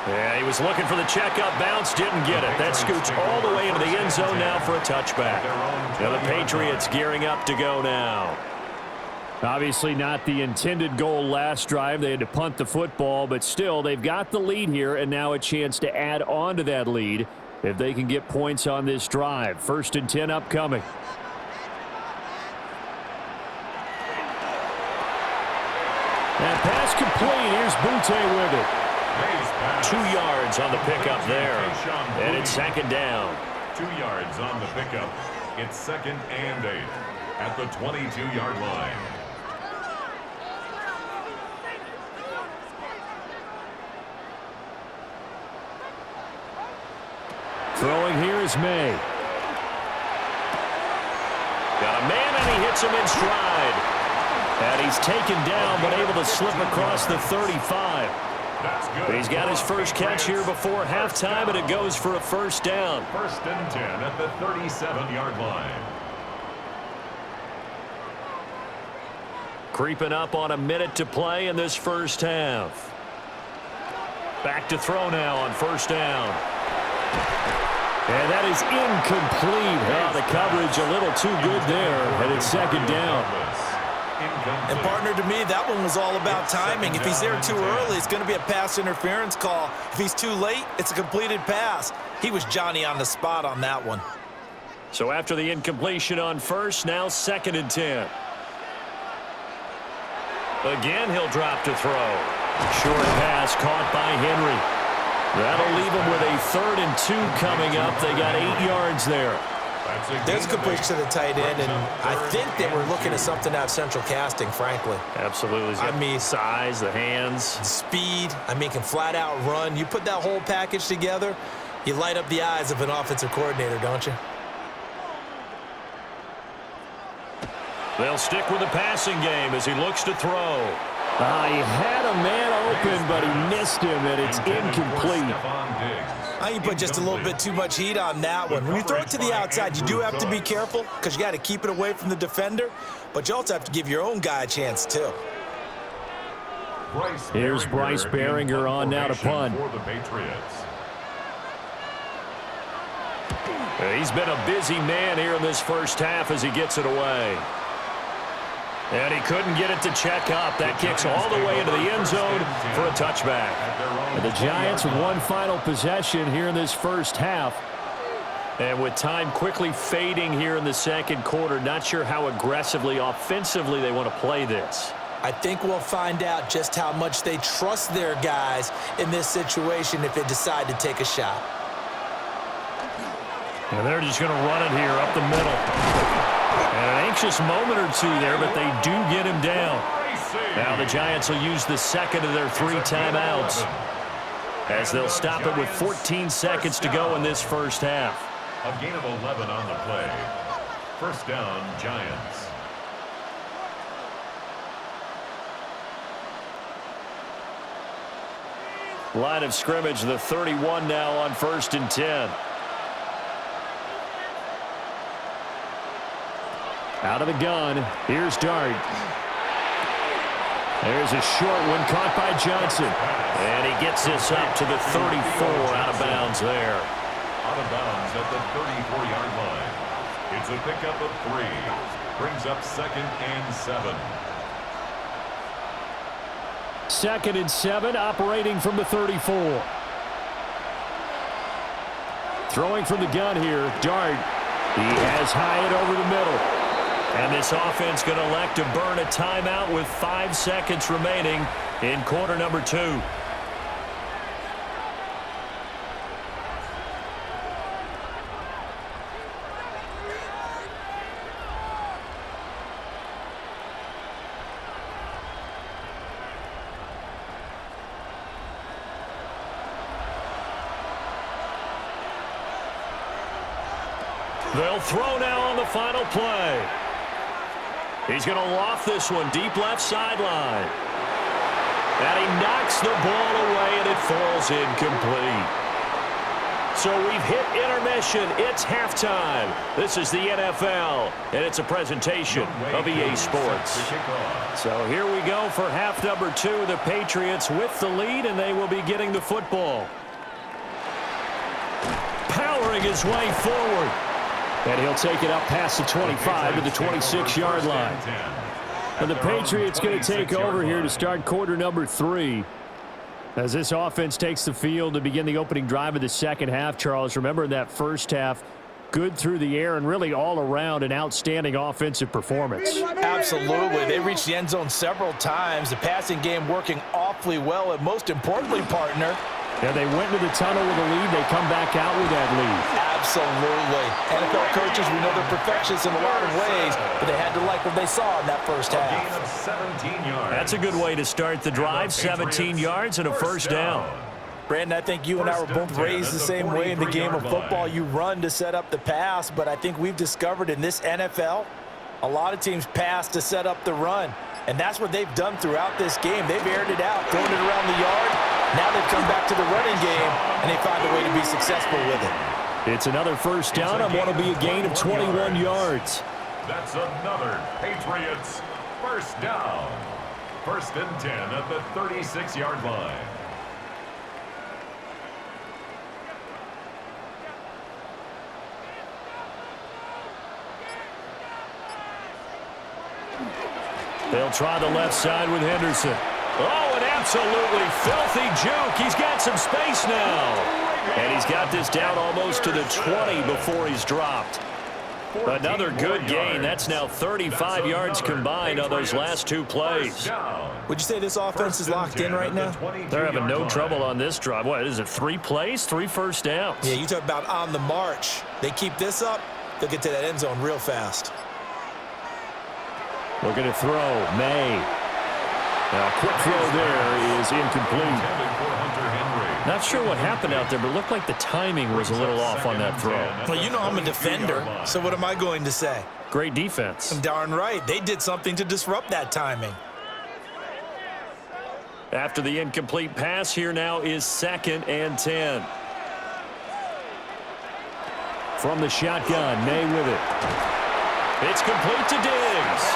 A: Yeah, he was looking for the checkup bounce, didn't get it. That scoots all the way into the end zone now for a touchback. Now the Patriots gearing up to go now. Obviously not the intended goal last drive. They had to punt the football, but still they've got the lead here and now a chance to add on to that lead if they can get points on this drive. 1st and 10 upcoming. And pass complete. Here's Butte with it. 2 yards on the pickup there. And it's 2nd down.
B: 2 yards on the pickup. It's 2nd and 8 at the 22-yard line.
A: Throwing here is May.
D: Got a man, and he hits him in stride. And he's taken down, but able to slip across the 35.
B: That's good.
D: He's got his first catch here before halftime, and it goes for a first down.
B: 1st and 10 at the 37-yard line.
D: Creeping up on a minute to play in this first half. Back to throw now on first down.
A: And that is incomplete. Oh, the coverage a little too good there, and it's 2nd down.
C: And partner, to me, that one was all about timing. If he's there too early, it's going to be a pass interference call. If he's too late, it's a completed pass. He was Johnny on the spot on that one.
D: So after the incompletion on first, now 2nd and 10. Again, he'll drop to throw. Short pass caught by Henry. That'll leave him with a 3rd and 2 coming up. They got 8 yards there.
C: There's a completion to the tight end, and I think they were looking at something out of central casting, frankly.
D: Absolutely.
C: I mean,
D: size, the hands.
C: Speed, can flat out run. You put that whole package together, you light up the eyes of an offensive coordinator, don't you?
D: They'll stick with the passing game as he looks to throw.
A: He had a man open, but he missed him, and it's incomplete.
C: You put just a little bit too much heat on that one. When you throw it to the outside, you do have to be careful because you got to keep it away from the defender, but you also have to give your own guy a chance, too.
A: Here's Bryce Behringer on now to punt.
D: He's been a busy man here in this first half as he gets it away. And he couldn't get it to check up. That kicks all the way into the end zone for a touchback.
A: And the Giants one final possession here in this first half.
D: And with time quickly fading here in the second quarter, not sure how aggressively, offensively they want to play this.
C: I think we'll find out just how much they trust their guys in this situation if they decide to take a shot.
D: And they're just going to run it here up the middle. And an anxious moment or two there, but they do get him down. Now the Giants will use the second of their 3 timeouts as they'll stop it with 14 seconds to go in this first half.
B: A gain of 11 on the play. First down, Giants.
D: Line of scrimmage, the 31 now on 1st and 10.
A: Out of the gun, here's Dart. There's a short one caught by Johnson.
D: And he gets this up to the 34 out of bounds there.
B: Out of bounds at the 34-yard line. It's a pickup of 3. Brings up 2nd and 7.
A: 2nd and 7, operating from the 34. Throwing from the gun here, Dart. He has Hyatt over the middle.
D: And this offense going to elect to burn a timeout with 5 seconds remaining in quarter number 2. They'll throw now on the final play. He's going to loft this one deep left sideline. And he knocks the ball away, and it falls incomplete. So we've hit intermission. It's halftime. This is the NFL, and it's a presentation of EA Sports. So here we go for half number 2. The Patriots with the lead, and they will be getting the football. Powering his way forward.
A: And he'll take it up past the 25 to the 26-yard line. And the Patriots going to take over here to start quarter number 3. As this offense takes the field to begin the opening drive of the second half, Charles, remember in that first half, good through the air and really all around an outstanding offensive performance.
C: Absolutely. They reached the end zone several times. The passing game working awfully well, and most importantly, partner,
A: yeah, they went into the tunnel with a lead. They come back out with that lead.
C: Absolutely. NFL coaches, we know they're perfectionists in a lot of ways, but they had to like what they saw in that first half.
B: 17 yards.
D: That's a good way to start the drive. 17 yards and a first down.
C: Brandon, I think you and I were both raised the same way in the game of football. You run to set up the pass, but I think we've discovered in this NFL, a lot of teams pass to set up the run. And that's what they've done throughout this game. They've aired it out, thrown it around the yard. Now they've come back to the running game, and they find a way to be successful with it.
A: It's another first down and what will be a gain of 21 yards.
B: That's another Patriots first down. 1st and 10 at the 36-yard line.
A: They'll try the left side with Henderson. Oh, an absolutely filthy juke. He's got some space now. And he's got this down almost to the 20 before he's dropped. Another good gain. That's now 35 yards combined on those last two plays.
C: Would you say this offense is locked in right now?
A: They're having no trouble on this drive. What is it, 3 plays, 3 first downs?
C: Yeah, you talk about on the march. They keep this up, they'll get to that end zone real fast.
A: Looking to throw, May. Now, quick throw there is incomplete. Not sure what happened out there, but it looked like the timing was a little off on that throw.
C: Well, you know I'm a defender, so what am I going to say?
A: Great defense.
C: Darn right. They did something to disrupt that timing.
A: After the incomplete pass, here now is 2nd and 10. From the shotgun, May with it. It's complete to Diggs.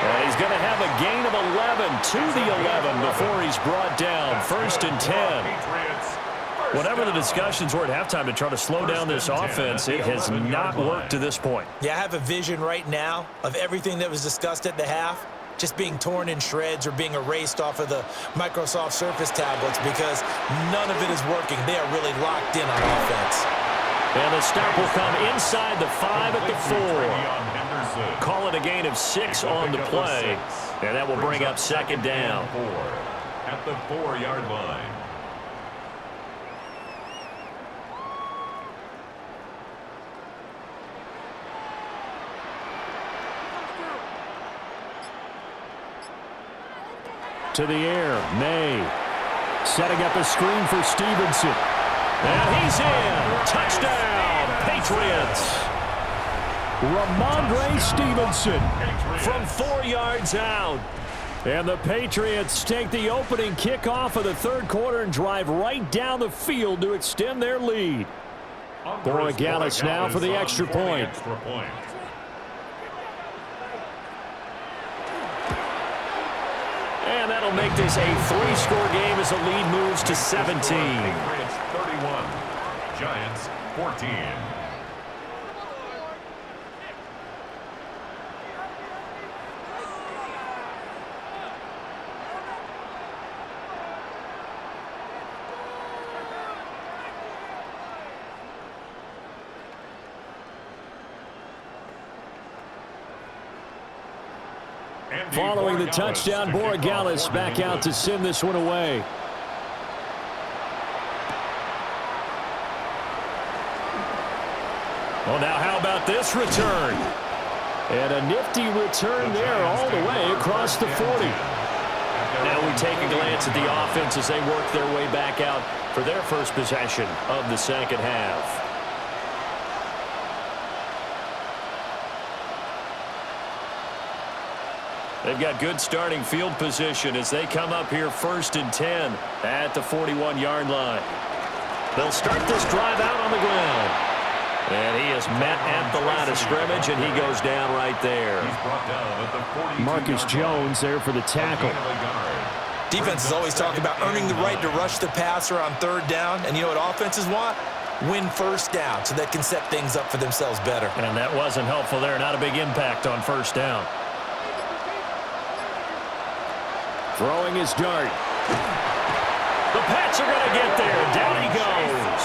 A: And he's going to have a gain of 11 to the 11 before he's brought down. 1st and 10. Whatever the discussions were at halftime to try to slow down this offense, it has not worked to this point.
C: Yeah, I have a vision right now of everything that was discussed at the half just being torn in shreds or being erased off of the Microsoft Surface tablets because none of it is working. They are really locked in on offense.
A: And the stop will come inside the 5 at the 4. Call it a gain of 6 on the play. And that will bring up 2nd down.
B: At the 4-yard line.
A: To the air, May. Setting up a screen for Stevenson. And he's in. Touchdown, Patriots. Ramondre Stevenson from 4 yards out. And the Patriots take the opening kickoff of the 3rd quarter and drive right down the field to extend their lead. Borregales now for the extra point. And that'll make this a 3-score game as the lead moves to 17.
B: Patriots 31, Giants 14.
A: Following the touchdown, Borregales back out to send this one away. Well, now how about this return? And a nifty return there all the way across the 40. Now we take a glance at the offense as they work their way back out for their first possession of the 2nd half. They've got good starting field position as they come up here 1st and 10 at the 41-yard line. They'll start this drive out on the ground. And he is met at the line of scrimmage, and he goes down right there. Marcus Jones there for the tackle.
C: Defenses always talk about earning the right to rush the passer on 3rd down. And you know what offenses want? Win 1st down so they can set things up for themselves better.
A: And that wasn't helpful there. Not a big impact on 1st down. Throwing his dart. The Pats are going to get there. Down he goes.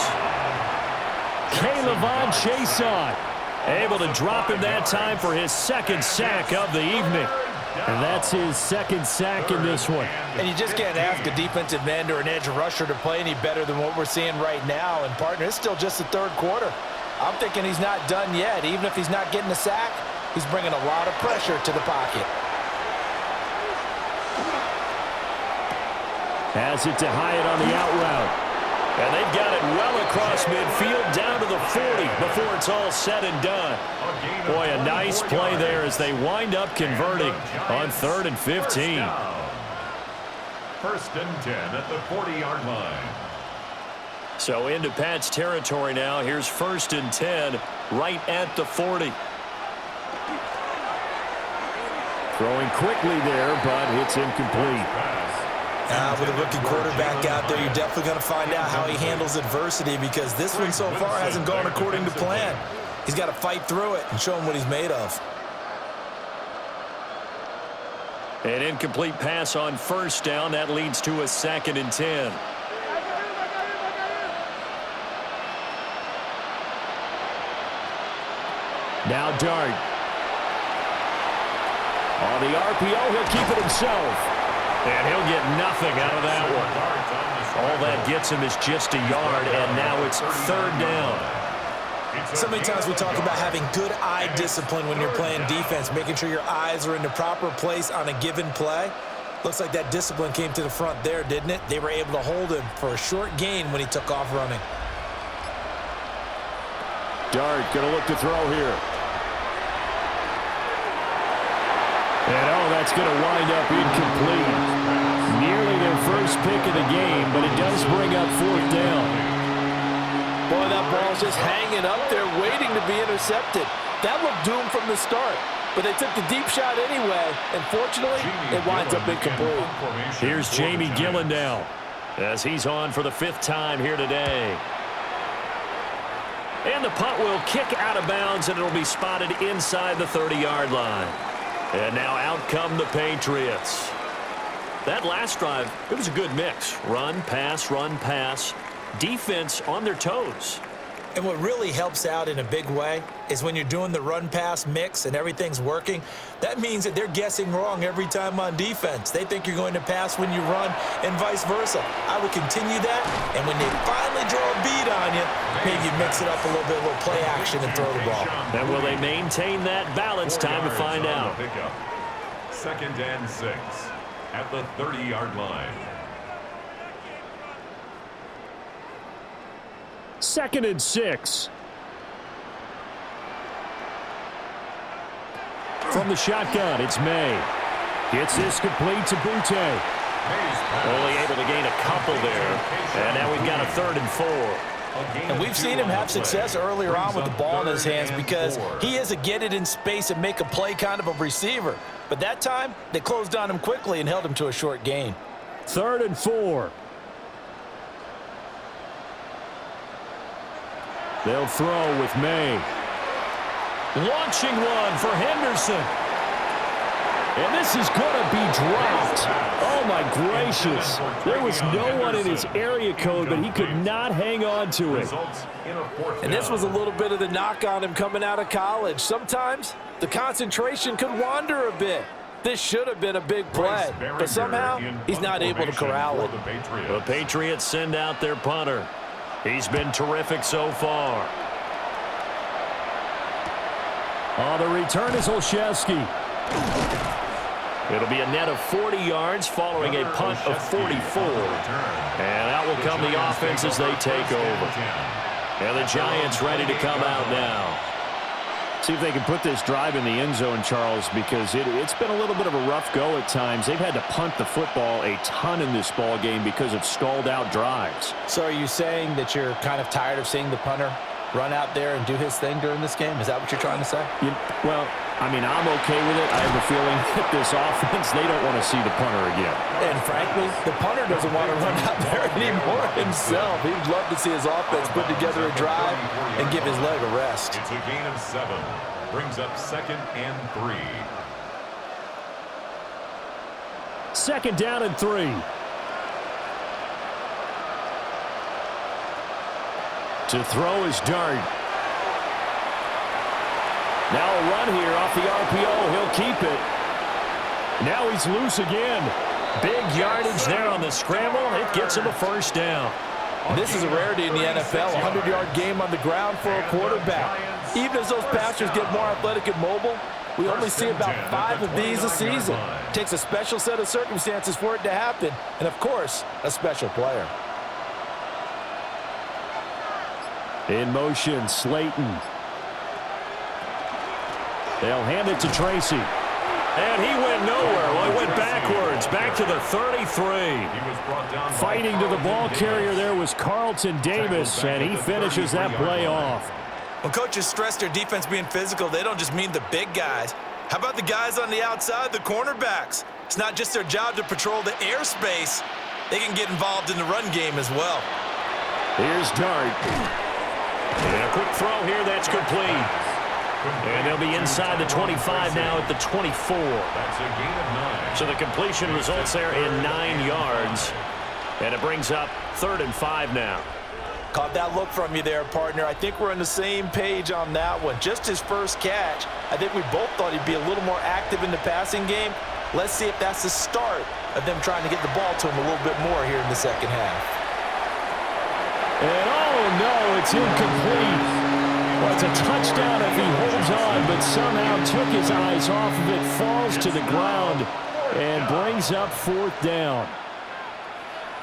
A: K'Lavon Chaisson able to drop him that time for his 2nd sack of the evening. And that's his 2nd sack in this one.
C: And you just can't ask a defensive end or an edge rusher to play any better than what we're seeing right now. And, partner, it's still just the 3rd quarter. I'm thinking he's not done yet. Even if he's not getting a sack, he's bringing a lot of pressure to the pocket.
A: Has it to Hyatt on the out route. And they've got it well across midfield down to the 40 before it's all said and done. Boy, a nice play there as they wind up converting on 3rd and 15.
B: 1st and 10 at the 40-yard line.
A: So into Pat's territory now. Here's 1st and 10 right at the 40. Throwing quickly there, but it's incomplete.
C: With a rookie quarterback out there, you're definitely going to find out how he handles adversity because this one so far hasn't gone according to plan. He's got to fight through it and show him what he's made of.
D: An incomplete pass on first down. That leads to a 2nd and 10.
A: Now Dart. On the RPO, he'll keep it himself.
D: And he'll get nothing out of that one. All that gets him is just a yard, and now it's 3rd down.
C: So many times we talk about having good eye discipline when you're playing defense, making sure your eyes are in the proper place on a given play. Looks like that discipline came to the front there, didn't it? They were able to hold him for a short gain when he took off running.
A: Dart going to look to throw here. And that's going to wind up incomplete. Nearly their first pick of the game, but it does bring up 4th down.
E: Boy, that ball's just hanging up there, waiting to be intercepted. That looked doomed from the start, but they took the deep shot anyway, and fortunately, it winds up incomplete.
D: Here's Jamie Gillen now, as he's on for the 5th time here today. And the punt will kick out of bounds, and it'll be spotted inside the 30-yard line. And now out come the Patriots. That last drive, it was a good mix. Run, pass. Defense on their toes.
C: And what really helps out in a big way is when you're doing the run-pass mix and everything's working, that means that they're guessing wrong every time on defense. They think you're going to pass when you run and vice versa. I would continue that, and when they finally draw a beat on you, maybe you mix it up a little bit, a little play action and throw the ball.
D: And will they maintain that balance? Time to find out.
B: 2nd and 6 at the 30-yard line.
A: 2nd and 6. From the shotgun, it's May. Gets this complete to Butte.
D: Only able to gain a couple there. And now we've got a 3rd and 4.
C: And we've seen him have success earlier on with the ball in his hands because he is a get it in space and make a play kind of a receiver. But that time, they closed on him quickly and held him to a short gain.
A: 3rd and 4. They'll throw with May. Launching one for Henderson. And this is going to be dropped. Oh, my gracious. There was no one in his area code, but he could not hang on to it.
E: And this was a little bit of the knock on him coming out of college. Sometimes the concentration could wander a bit. This should have been a big play, but somehow he's not able to corral it.
D: The Patriots send out their punter. He's been terrific so far.
A: On the return is Olszewski.
D: It'll be a net of 40 yards following a punt of 44. And out will come the offense as they take over. And the Giants ready to come out now.
A: See if they can put this drive in the end zone, Charles, because it's been a little bit of a rough go at times. They've had to punt the football a ton in this ball game because of stalled-out drives.
C: So are you saying that you're kind of tired of seeing the punter run out there and do his thing during this game? Is that what you're trying to say?
A: Well, I mean, I'm okay with it. I have a feeling that this offense, they don't want to see the punter again.
C: And frankly, the punter doesn't want to run out there anymore himself. He'd love to see his offense put together a drive and give his leg a rest.
B: It's a gain of 7. Brings up 2nd and 3.
A: 2nd down and 3. To throw is Dart. Now a run here off the RPO. He'll keep it. Now he's loose again.
D: Big yardage there on the scramble. It gets him a 1st down.
C: This is a rarity in the NFL, a 100-yard game on the ground for a quarterback. Even as those passers get more athletic and mobile, we only see about 5 of these a season. It takes a special set of circumstances for it to happen, and of course, a special player.
A: In motion, Slayton. They'll hand it to Tracy.
D: And he went nowhere. Well, he went backwards, back to the 33.
A: Fighting to the ball carrier there was Carlton Davis, and he finishes that play off.
C: When coaches stress their defense being physical, they don't just mean the big guys. How about the guys on the outside, the cornerbacks? It's not just their job to patrol the airspace. They can get involved in the run game as well.
A: Here's Dart.
D: And a quick throw here that's complete. And they'll be inside the 25 now at the 24.
B: That's a gain of 9.
D: So the completion results there in 9 yards. And it brings up 3rd and 5 now.
C: Caught that look from you there, partner. I think we're on the same page on that one. Just his first catch, I think we both thought he'd be a little more active in the passing game. Let's see if that's the start of them trying to get the ball to him a little bit more here in the second half.
A: And oh no, it's incomplete. Well, it's a touchdown if he holds on, but somehow took his eyes off of it, falls to the ground, and brings up 4th down.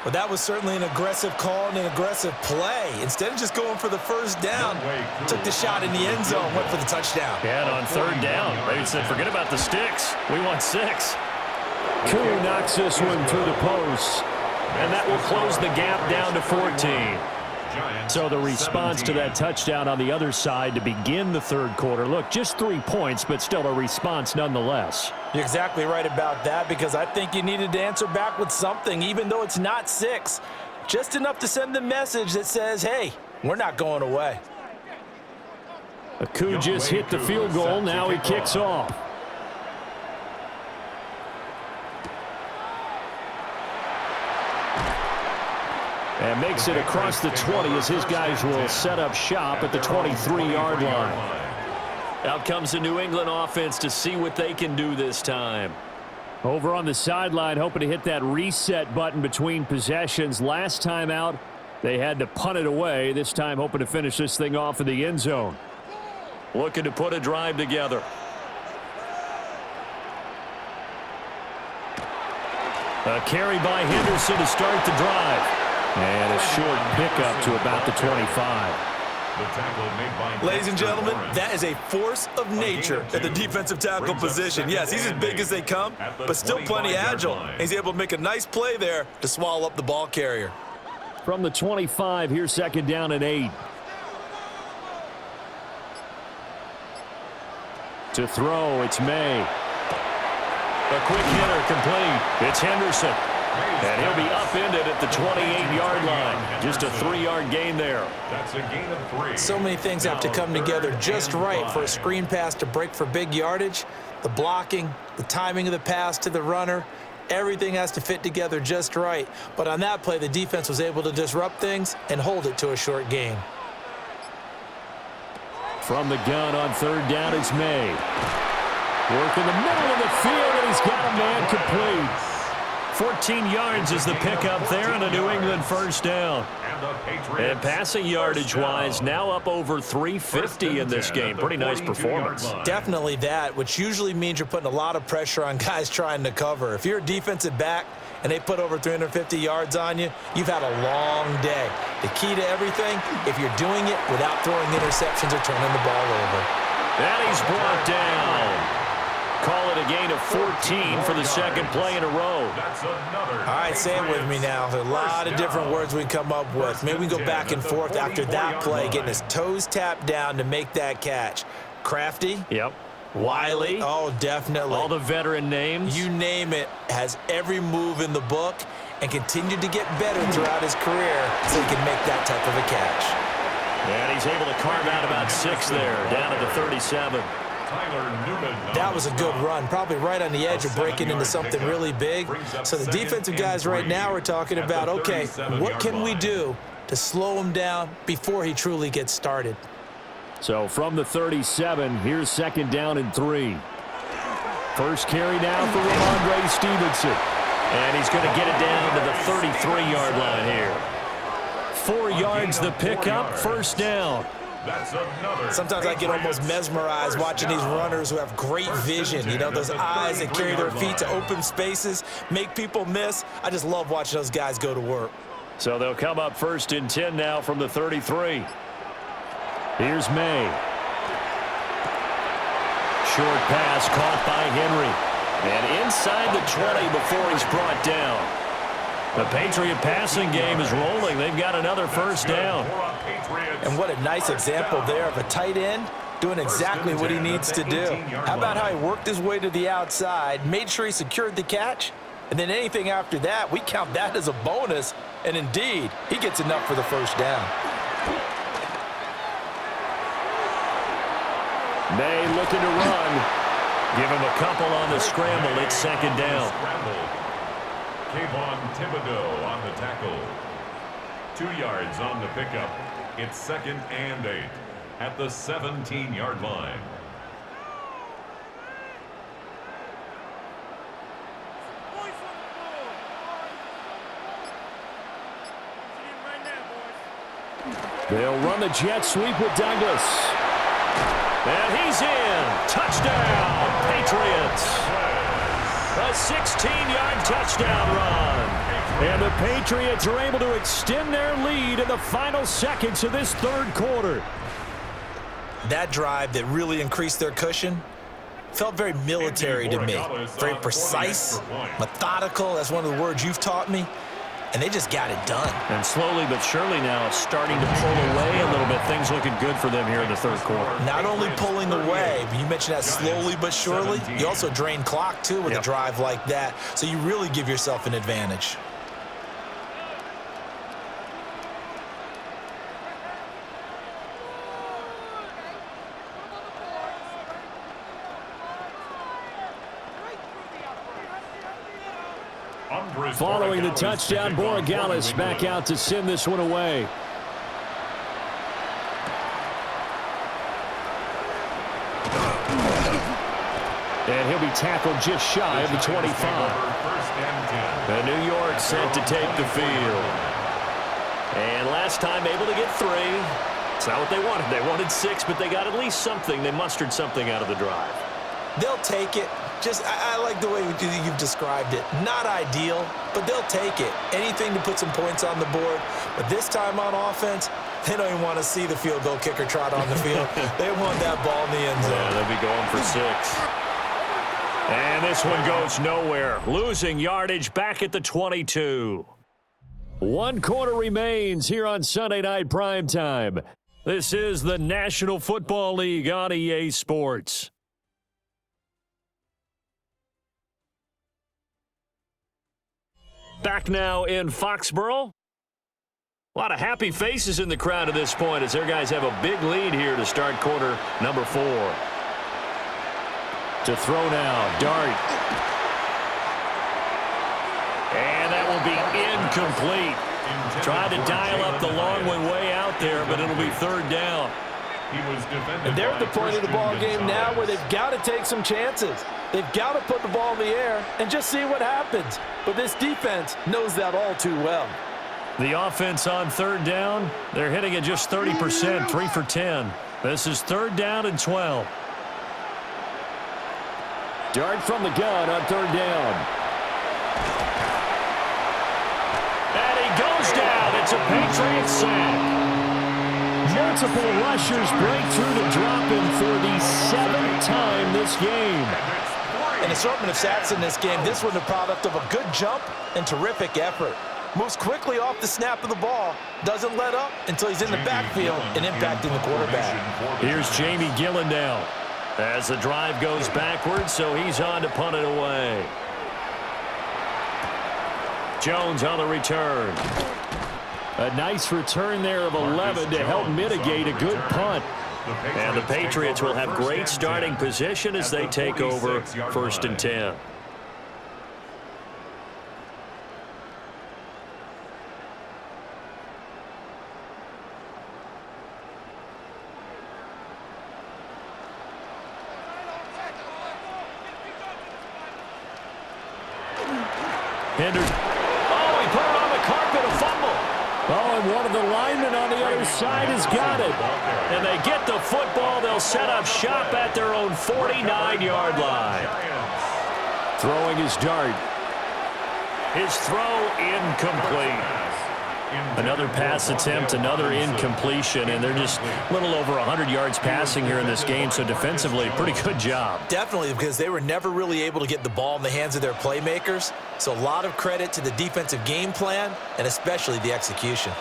C: Well, that was certainly an aggressive call and an aggressive play. Instead of just going for the first down, took the shot in the end zone, went for the touchdown.
D: Yeah, and on 3rd down, they said, forget about the sticks. We want 6.
A: Koo knocks this one through the post.
D: And that will close the gap down to 14.
A: So the response to that touchdown on the other side to begin the 3rd quarter. Look, just 3 points, but still a response nonetheless.
C: You're exactly right about that, because I think you needed to answer back with something, even though it's not 6. Just enough to send the message that says, hey, we're not going away.
A: Koo just hit the field goal. Now he kicks off. And makes it across the 20 as his guys will set up shop at the 23-yard line.
D: Out comes the New England offense to see what they can do this time.
A: Over on the sideline, hoping to hit that reset button between possessions. Last time out, they had to punt it away. This time, hoping to finish this thing off in the end zone.
D: Looking to put a drive together.
A: A carry by Henderson to start the drive. And a short pickup to about the 25.
C: Ladies and gentlemen, that is a force of nature at the defensive tackle position. Yes, he's as big as they come, but still plenty agile. He's able to make a nice play there to swallow up the ball carrier.
A: From the 25, here's 2nd down and 8. To throw, it's May.
D: A quick hitter complete. It's Henderson. And he'll be upended at the 28-yard line. Just a 3-yard gain there.
B: That's a gain of 3.
C: So many things have to come together just right for a screen pass to break for big yardage. The blocking, the timing of the pass to the runner, everything has to fit together just right. But on that play, the defense was able to disrupt things and hold it to a short gain.
A: From the gun on 3rd down, it's May. Work in the middle of the field, and he's got a man complete.
D: 14 yards is the pickup there, and a New England 1st down. And passing yardage-wise, now up over 350 in this game. Pretty nice performance.
C: Definitely that, which usually means you're putting a lot of pressure on guys trying to cover. If you're a defensive back and they put over 350 yards on you, you've had a long day. The key to everything, if you're doing it without throwing interceptions or turning the ball over.
D: And he's brought down. Call it a gain of 14 for the 2nd play in a row.
C: All right, say it with me now. There's a lot of different words we can come up with. Maybe we can go back and forth after that play, getting his toes tapped down to make that catch. Crafty.
D: Yep.
C: Wiley. Oh, definitely.
D: All the veteran names.
C: You name it. Has every move in the book and continued to get better throughout his career so he can make that type of a catch.
D: And he's able to carve out about 6 there, down to the 37.
C: That was a good run, probably right on the edge of breaking into something really big. So the defensive guys right now are talking about, okay, what can we do to slow him down before he truly gets started?
A: So from the 37, here's 2nd down and 3. First carry now for Ramondre Stevenson.
D: And he's going to get it down to the 33-yard line here.
A: 4 yards the pickup, 1st down.
C: Sometimes I get almost mesmerized watching these runners who have great vision. You know, those eyes that carry their feet to open spaces, make people miss. I just love watching those guys go to work.
D: So they'll come up 1st and 10 now from the 33.
A: Here's May.
D: Short pass caught by Henry. And inside the 20 before he's brought down. The Patriot passing game is rolling. They've got another 1st down.
C: And what a nice example there of a tight end doing exactly what he needs to do. How about how he worked his way to the outside, made sure he secured the catch, and then anything after that, we count that as a bonus. And indeed, he gets enough for the 1st down.
A: May looking to run.
D: Give him a couple on the scramble. It's second down.
B: Kayvon Thibodeau on the tackle. 2 yards on the pickup. It's 2nd and 8 at the 17-yard line.
A: They'll run the jet sweep with Douglas. And he's in. Touchdown, Patriots. A 16-yard touchdown run. And the Patriots are able to extend their lead in the final seconds of this third quarter.
C: That drive that really increased their cushion felt very military to me. Very precise, methodical. That's one of the words you've taught me. And they just got it done.
D: And slowly but surely now starting to pull away a little bit. Things looking good for them here in the third quarter.
C: Not only pulling away, but you mentioned that slowly but surely. You also drain clock, too, with a drive like that. So you really give yourself an advantage.
A: Following the touchdown, Borregales back out to send this one away. And he'll be tackled just shy of the 25. And New York set to take the field. And last time able to get 3. It's not what they wanted. They wanted 6, but they got at least something. They mustered something out of the drive.
C: They'll take it. I like the way you've described it. Not ideal, but they'll take it. Anything to put some points on the board. But this time on offense, they don't even want to see the field goal kicker trot on the field. They want that ball in the end zone.
D: Yeah, they'll be going for 6. And this one goes nowhere. Losing yardage back at the 22.
A: 1 quarter remains here on Sunday Night Primetime. This is the National Football League on EA Sports. Back now in Foxborough. A lot of happy faces in the crowd at this point as their guys have a big lead here to start quarter number 4. To throw now, Dart. And that will be incomplete. Tried to dial up the long one way out there, but it'll be third down.
E: And they're at the point of the ball game now where they've got to take some chances. They've got to put the ball in the air and just see what happens. But this defense knows that all too well.
A: The offense on third down, they're hitting at just 30%, 3 for 10. This is third down and 12. Dart from the gun on third down. And he goes down. It's a Patriots sack. Multiple rushers break through to drop him for the 7th time this game.
C: An assortment of sacks in this game. This one the product of a good jump and terrific effort. Moves quickly off the snap of the ball. Doesn't let up until he's in the backfield and impacting the quarterback.
A: Here's Jamie Gillen now as the drive goes backwards, so he's on to punt it away. Jones on the return. A nice return there of 11 to help mitigate a good punt.
D: And the Patriots will have great starting position as they take over 1st and 10.
A: Henderson. Oh, he put it on the carpet, a fumble. Oh, and one of the linemen on the other side has got it. And they get the football. They'll set up shop at their own 49-yard line. Throwing his Dart. His throw incomplete. Another pass attempt, another incompletion, and they're just a little over 100 yards passing here in this game, so defensively, pretty good job.
C: Definitely, because they were never really able to get the ball in the hands of their playmakers, so a lot of credit to the defensive game plan and especially the execution.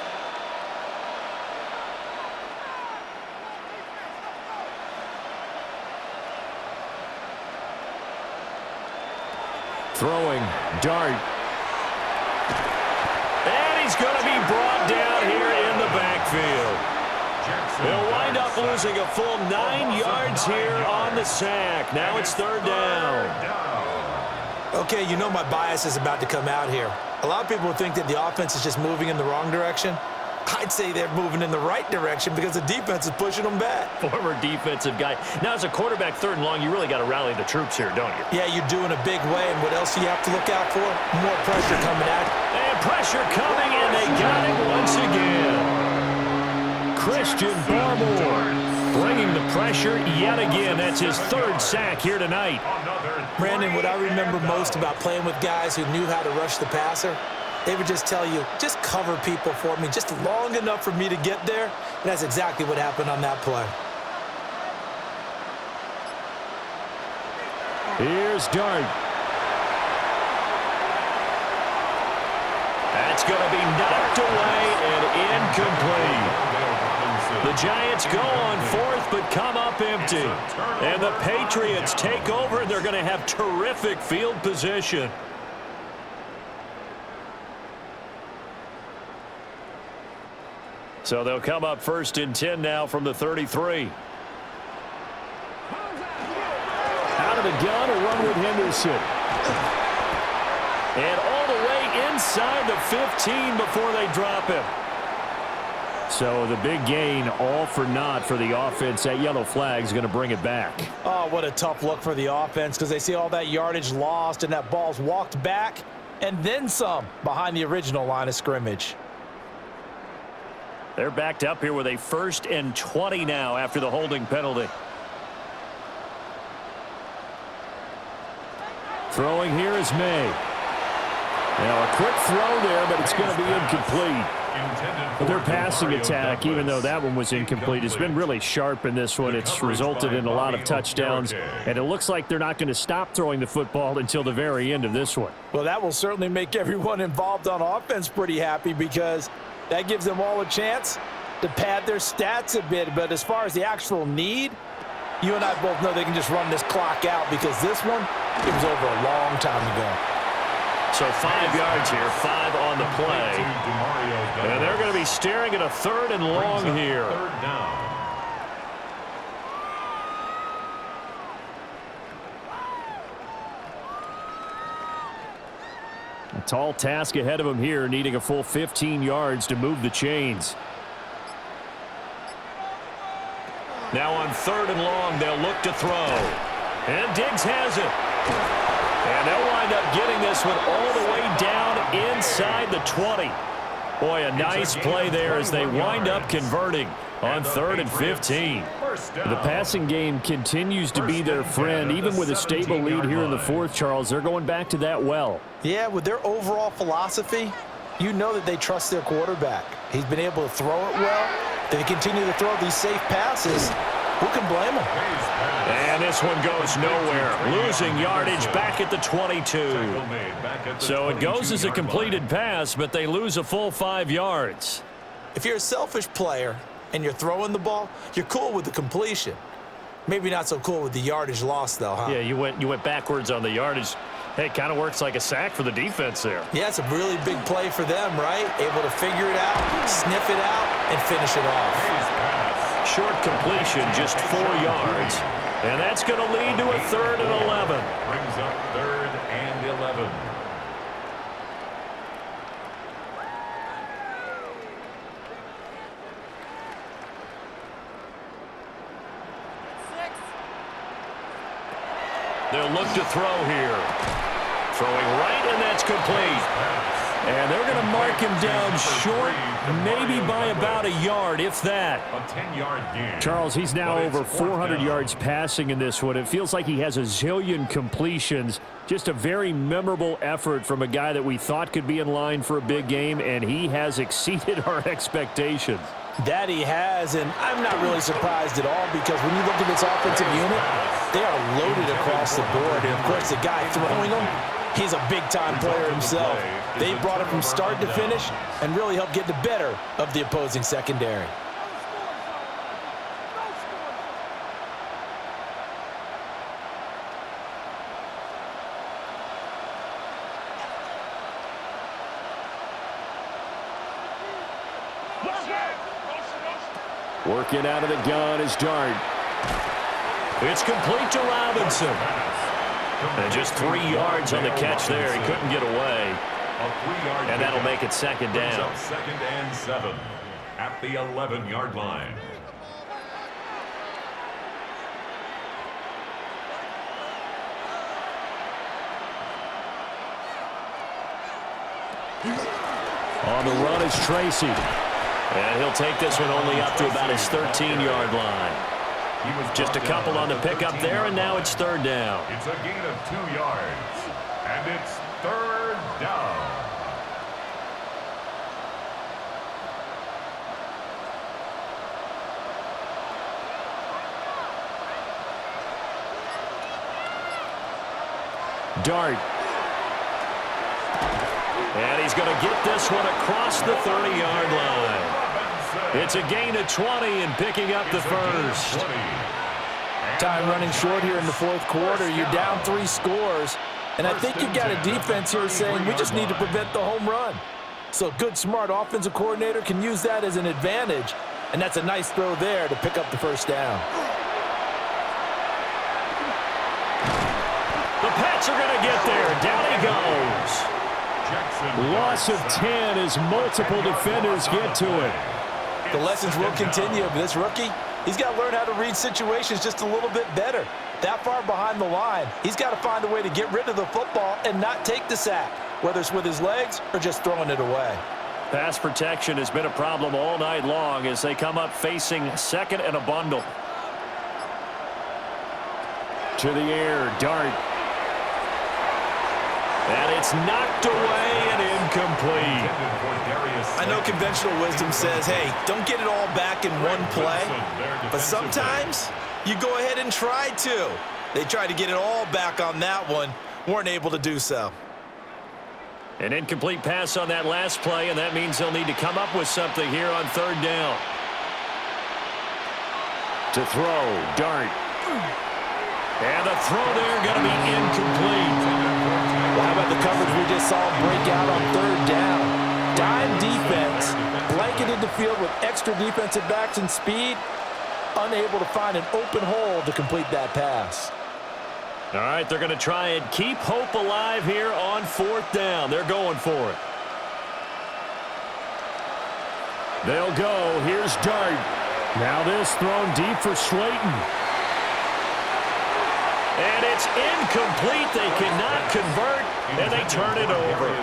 A: Throwing, Dart. And he's going to be brought down here in the backfield. They'll wind up losing a full 9 yards here on the sack. Now it's third down.
C: Okay, you know my bias is about to come out here. A lot of people think that the offense is just moving in the wrong direction. I'd say they're moving in the right direction because the defense is pushing them back.
D: Former defensive guy. Now, as a quarterback, third and long, you really got to rally the troops here, don't you?
C: Yeah, you're doing a big way, and what else do you have to look out for? More pressure coming at you.
A: And pressure coming, and they got it once again. Christian Barmore bringing the pressure yet again. That's his third sack here tonight.
C: Brandon, what I remember most about playing with guys who knew how to rush the passer, they would just tell you, just cover people for me, just long enough for me to get there. And that's exactly what happened on that play.
A: Here's Dart. That's going to be knocked away and incomplete. The Giants go on fourth, but come up empty. And the Patriots take over, and they're going to have terrific field position. So they'll come up first and 10 now from the 33. Out of the gun, a run with Henderson. And all the way inside the 15 before they drop him. So the big gain, all for naught for the offense. That yellow flag is going to bring it back.
C: Oh, what a tough look for the offense because they see all that yardage lost and that ball's walked back and then some behind the original line of scrimmage.
A: They're backed up here with a 1st and 20 now after the holding penalty. Throwing here is May. Now a quick throw there, but it's going to be incomplete. But their passing attack, even though that one was incomplete, has been really sharp in this one. It's resulted in a lot of touchdowns, and it looks like they're not going to stop throwing the football until the very end of this one.
C: Well, that will certainly make everyone involved on offense pretty happy because that gives them all a chance to pad their stats a bit. But as far as the actual need, you and I both know they can just run this clock out because this one, it was over a long time ago.
A: So 5 yards here, 5 on the play. And they're going to be staring at a 3rd and long here.
B: Third down.
A: A tall task ahead of him here, needing a full 15 yards to move the chains. Now on 3rd and long, they'll look to throw. And Diggs has it. And they'll wind up getting this one all the way down inside the 20. Boy, a nice play there as they wind up converting on 3rd and 15. The passing game continues to be their friend. Even with a stable lead here in the 4th, Charles, they're going back to that well.
C: Yeah, with their overall philosophy, you know that they trust their quarterback. He's been able to throw it well. They continue to throw these safe passes. Who can blame them?
A: And this one goes nowhere. Losing yardage back at the 22. So it goes as a completed pass, but they lose a full 5 yards.
C: If you're a selfish player and you're throwing the ball, you're cool with the completion. Maybe not so cool with the yardage loss, though, huh?
A: Yeah, you went backwards on the yardage. Hey, it kind of works like a sack for the defense there.
C: Yeah, it's a really big play for them, right? Able to figure it out, sniff it out, and finish it off.
A: Short completion, just 4 yards. And that's going to lead to a 3rd and 11.
B: Brings up 3rd and 11.
A: They'll look to throw here. Throwing right, and that's complete. And they're going to mark him down short, maybe by about a yard, if that.
B: A 10-yard gain.
A: Charles, he's now over 400 yards passing in this one. It feels like he has a zillion completions. Just a very memorable effort from a guy that we thought could be in line for a big game, and he has exceeded our expectations.
C: That he has, and I'm not really surprised at all because when you look at this offensive unit, they are loaded across the board. And, of course, the guy throwing them, he's a big-time player himself. They brought it from start to finish and really helped get the better of the opposing secondary.
A: Working out of the gun is Dart.
D: It's complete to Robinson. And just 3 yards on the catch there. He couldn't get away. And that'll make it second down.
B: Second and 7 at the 11-yard line.
A: On the run is Tracy.
D: And he'll take this one only up to about his 13-yard line. Just a couple on the pickup there, and now it's third down.
B: It's a gain of 2 yards, and it's third down.
A: Dart.
D: And he's going to get this one across the 30-yard line. It's a gain of 20 and picking up the first.
E: Time running short here in the fourth quarter. You're down 3 scores. And I think you've got a defense here saying we just need to prevent the home run. So a good, smart offensive coordinator can use that as an advantage. And that's a nice throw there to pick up the first down.
D: The Pats are going to get there. Down he goes.
A: Loss of 10 as multiple defenders get to it.
E: The lessons will continue. This rookie, he's got to learn how to read situations just a little bit better. That far behind the line, he's got to find a way to get rid of the football and not take the sack, whether it's with his legs or just throwing it away.
D: Pass protection has been a problem all night long as they come up facing second and a bundle.
A: To the air, Dart.
D: And it's knocked away and incomplete.
E: I know conventional wisdom says, hey, don't get it all back in one play. But sometimes you go ahead and try to. They tried to get it all back on that one. Weren't able to do so.
D: An incomplete pass on that last play, and that means they'll need to come up with something here on third down.
A: To throw, Dart.
D: And the throw there going to be incomplete.
E: Well, how about the coverage we just saw break out on third down? Dime defense, blanketed the field with extra defensive backs and speed, unable to find an open hole to complete that pass.
D: All right, they're going to try and keep hope alive here on fourth down. They're going for it.
A: They'll go. Here's Dart. Now this thrown deep for Slayton.
D: And it's incomplete. They cannot convert, and they turn it over.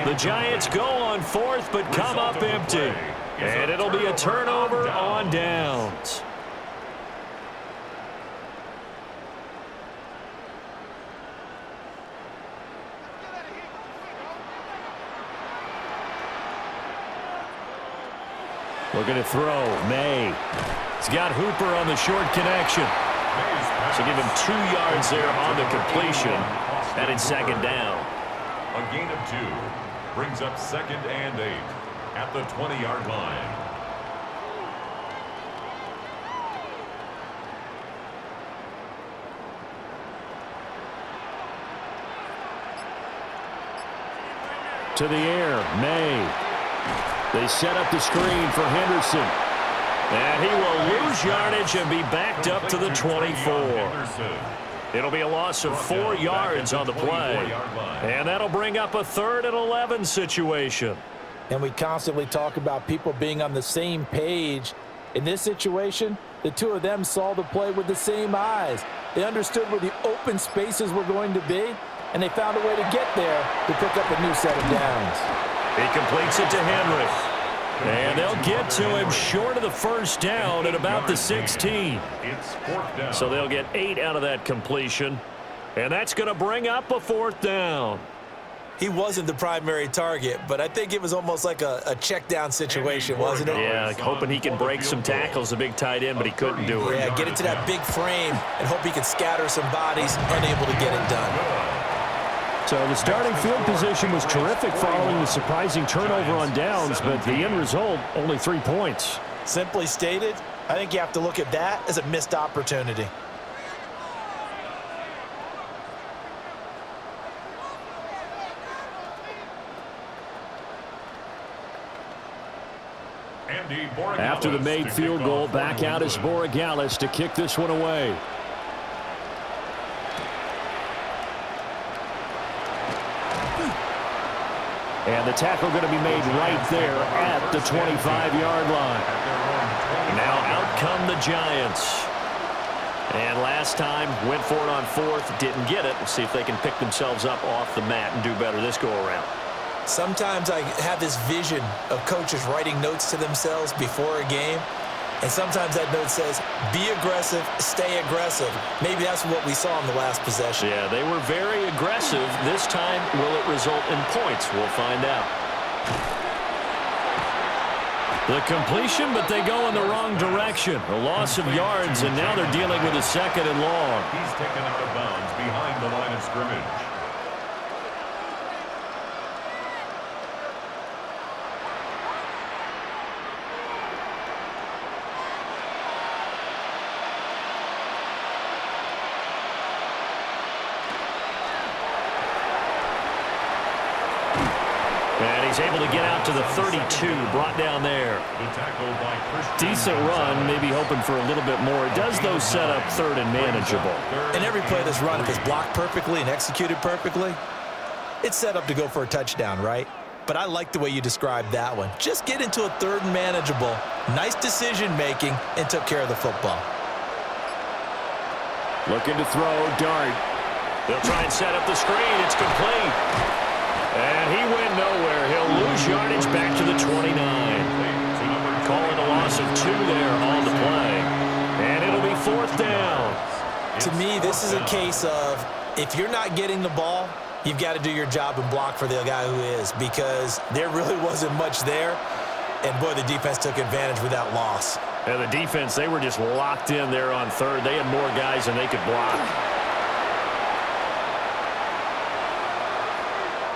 D: The Giants go on fourth, but come up empty. And it'll be a turnover on downs.
A: Looking to throw. May.
D: He's got Hooper on the short connection. So give him 2 yards there on the completion. And it's second down.
B: A gain of 2 brings up second and 8 at the 20-yard line.
A: To the air, May. They set up the screen for Henderson.
D: And he will lose yardage and be backed up to the 24. It'll be a loss of 4 yards on the play. And that'll bring up a 3rd and 11 situation.
E: And we constantly talk about people being on the same page. In this situation, the two of them saw the play with the same eyes. They understood where the open spaces were going to be, and they found a way to get there to pick up a new set of downs.
D: He completes it to Henry. And they'll get to him short of the first down at about the 16. So they'll get 8 out of that completion. And that's going to bring up a 4th down.
E: He wasn't the primary target, but I think it was almost like a check down situation, wasn't it?
D: Yeah, like hoping he can break some tackles, a big tight end, but he couldn't do it.
E: Yeah, get into that big frame and hope he can scatter some bodies, unable to get it done.
A: So the starting field position was terrific following the surprising turnover on downs, but the end result, only 3 points.
E: Simply stated, I think you have to look at that as a missed opportunity.
A: After the made field goal, back out is Borregales to kick this one away. And the tackle going to be made right there at the 25-yard line.
D: Now out come the Giants. And last time, went for it on fourth, didn't get it. We'll see if they can pick themselves up off the mat and do better this go-around.
C: Sometimes I have this vision of coaches writing notes to themselves before a game, and sometimes that note says, be aggressive, stay aggressive. Maybe that's what we saw in the last possession.
D: Yeah, they were very aggressive. This time, will it result in points? We'll find out.
A: The completion, but they go in the wrong direction. A loss of yards, and now they're dealing with a 2nd and long.
B: He's taken out of bounds behind the line of scrimmage.
D: And he's able to get out to the 32, brought down there.
A: Decent run, maybe hoping for a little bit more. It does, though, set up 3rd and manageable.
C: And every play that's run, if it's blocked perfectly and executed perfectly, it's set up to go for a touchdown, right? But I like the way you described that one. Just get into a 3rd and manageable, nice decision-making, and took care of the football.
A: Looking to throw, Dart.
D: They'll try and set up the screen. It's complete. And he went nowhere. He'll lose yardage back to the 29. Calling a loss of 2 there on the play. And it'll be 4th down.
C: To me, this is a case of if you're not getting the ball, you've got to do your job and block for the guy who is, because there really wasn't much there. And, boy, the defense took advantage with that loss.
A: And the defense, they were just locked in there on 3rd. They had more guys than they could block.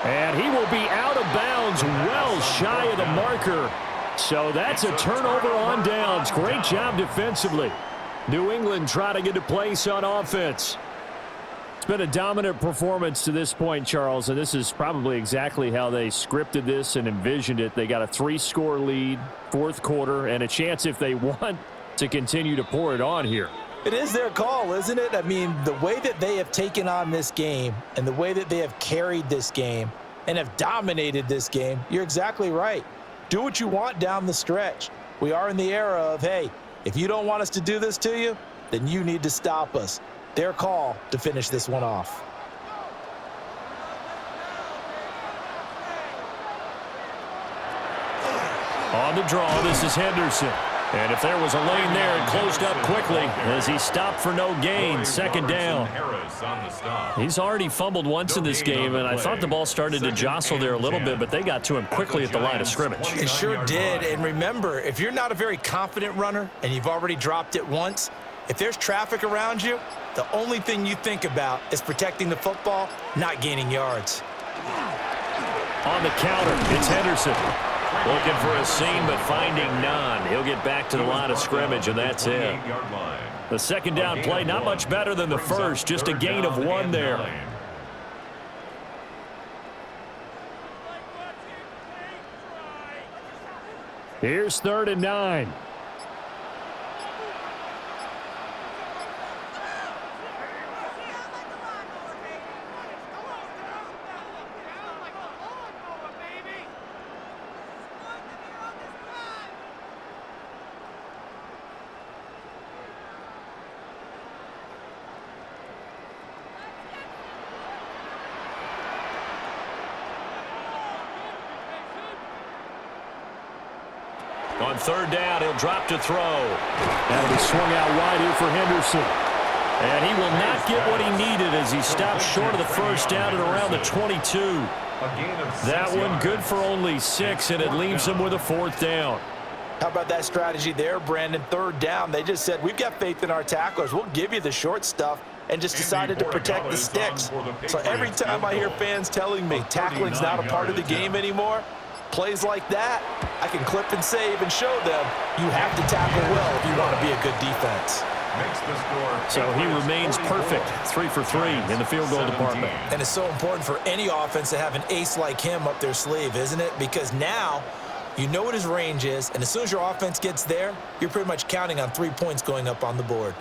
A: And he will be out of bounds, well shy of the marker. So that's a turnover on downs. Great job defensively. New England trying to get a place on offense. It's been a dominant performance to this point, Charles, and this is probably exactly how they scripted this and envisioned it. They got a 3-score lead, 4th quarter, and a chance if they want to continue to pour it on here.
C: It is their call, isn't it? I mean, the way that they have taken on this game and the way that they have carried this game and have dominated this game, you're exactly right. Do what you want down the stretch. We are in the era of, hey, if you don't want us to do this to you, then you need to stop us. Their call to finish this one off.
A: On the draw, this is Henderson. And if there was a lane there, it closed up quickly as he stopped for no gain. 2nd down. He's already fumbled once in this game, and I thought the ball started to jostle there a little bit, but they got to him quickly at the line of scrimmage.
C: It sure did. And remember, if you're not a very confident runner and you've already dropped it once, if there's traffic around you, the only thing you think about is protecting the football, not gaining yards.
A: On the counter, it's Henderson.
D: Looking for a seam, but finding none. He'll get back to the line of scrimmage, and that's it.
A: The 2nd down play, not much better than the first, just a gain of 1 there. Here's 3rd and 9.
D: On 3rd down, he'll drop to throw.
A: That'll be swung out wide here for Henderson. And he will not get what he needed as he stopped short of the 1st down at around the 22. That one good for only 6, and it leaves him with a 4th down.
C: How about that strategy there, Brandon? 3rd down, they just said, we've got faith in our tacklers. We'll give you the short stuff, and just decided to protect the sticks. So every time I hear fans telling me tackling's not a part of the game anymore, plays like that, I can clip and save and show them you have to tackle well if you want to be a good defense.
D: So he remains perfect, 3 for 3 in the field goal department.
C: And it's so important for any offense to have an ace like him up their sleeve, isn't it? Because now You know what his range is, and as soon as your offense gets there, you're pretty much counting on 3 points going up on the board.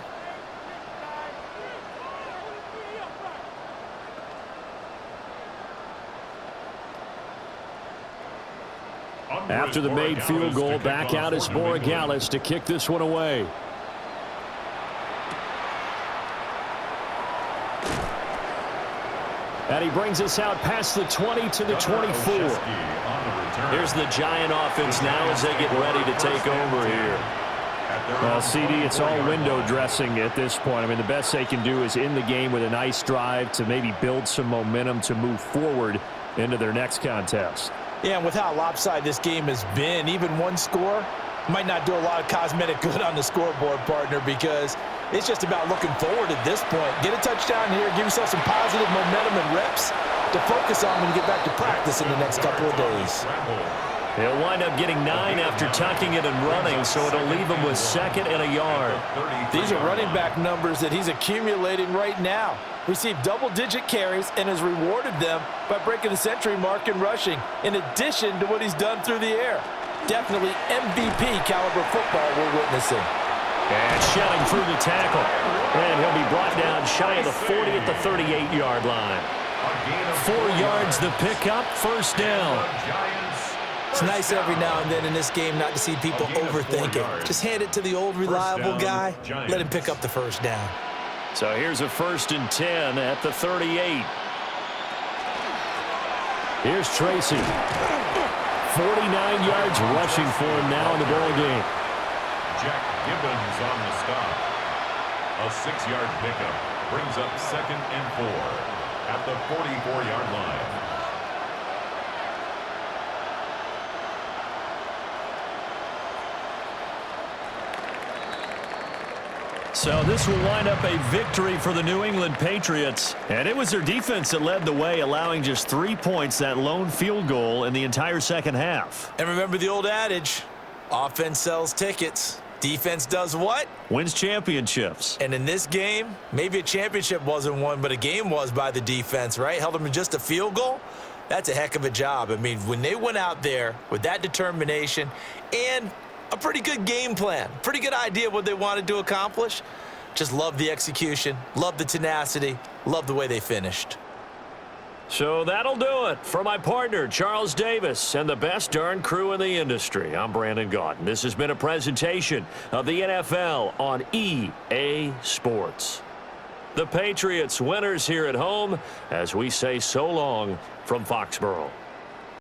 A: After the made field goal, back out is Borregales to kick this one away. And he brings us out past the 20 to the 24.
D: Here's the Giant offense now as they get ready to take over here.
A: Well, CD, it's all window dressing at this point. I mean, the best they can do is in the game with a nice drive to maybe build some momentum to move forward into their next contest.
C: Yeah, and with how lopsided this game has been, even one score might not do a lot of cosmetic good on the scoreboard, partner, because it's just about looking forward at this point. Get a touchdown here, give yourself some positive momentum and reps to focus on when you get back to practice in the next couple of days.
D: He'll wind up getting 9 after tucking it and running, so it'll leave him with 2nd and a yard.
C: These are running back numbers that he's accumulating right now. Received double-digit carries and has rewarded them by breaking the century mark in rushing, in addition to what he's done through the air. Definitely MVP caliber football we're witnessing.
D: And shelling through the tackle. And he'll be brought down shy of the 40 at the 38-yard line. 4 yards the pickup, 1st down.
C: It's nice every now and then in this game not to see people overthink it. Just hand it to the old reliable guy, let him pick up the 1st down.
D: So here's a 1st and 10 at the 38.
A: Here's Tracy. 49 yards rushing for him now in the ball game.
B: Jack Gibbons on the stop. A 6-yard pickup brings up 2nd and 4 at the 44-yard line.
D: So this will wind up a victory for the New England Patriots. And it was their defense that led the way, allowing just 3 points, that lone field goal in the entire second half.
C: And remember the old adage, offense sells tickets. Defense does what?
D: Wins championships.
C: And in this game, maybe a championship wasn't won, but a game was by the defense, right? Held them to just a field goal. That's a heck of a job. I mean, when they went out there with that determination and a pretty good game plan, pretty good idea of what they wanted to accomplish, just love the execution, love the tenacity, love the way they finished.
D: So that'll do it for my partner, Charles Davis, and the best darn crew in the industry. I'm Brandon Gaudin. This has been a presentation of the NFL on EA Sports. The Patriots winners here at home as we say so long from Foxborough.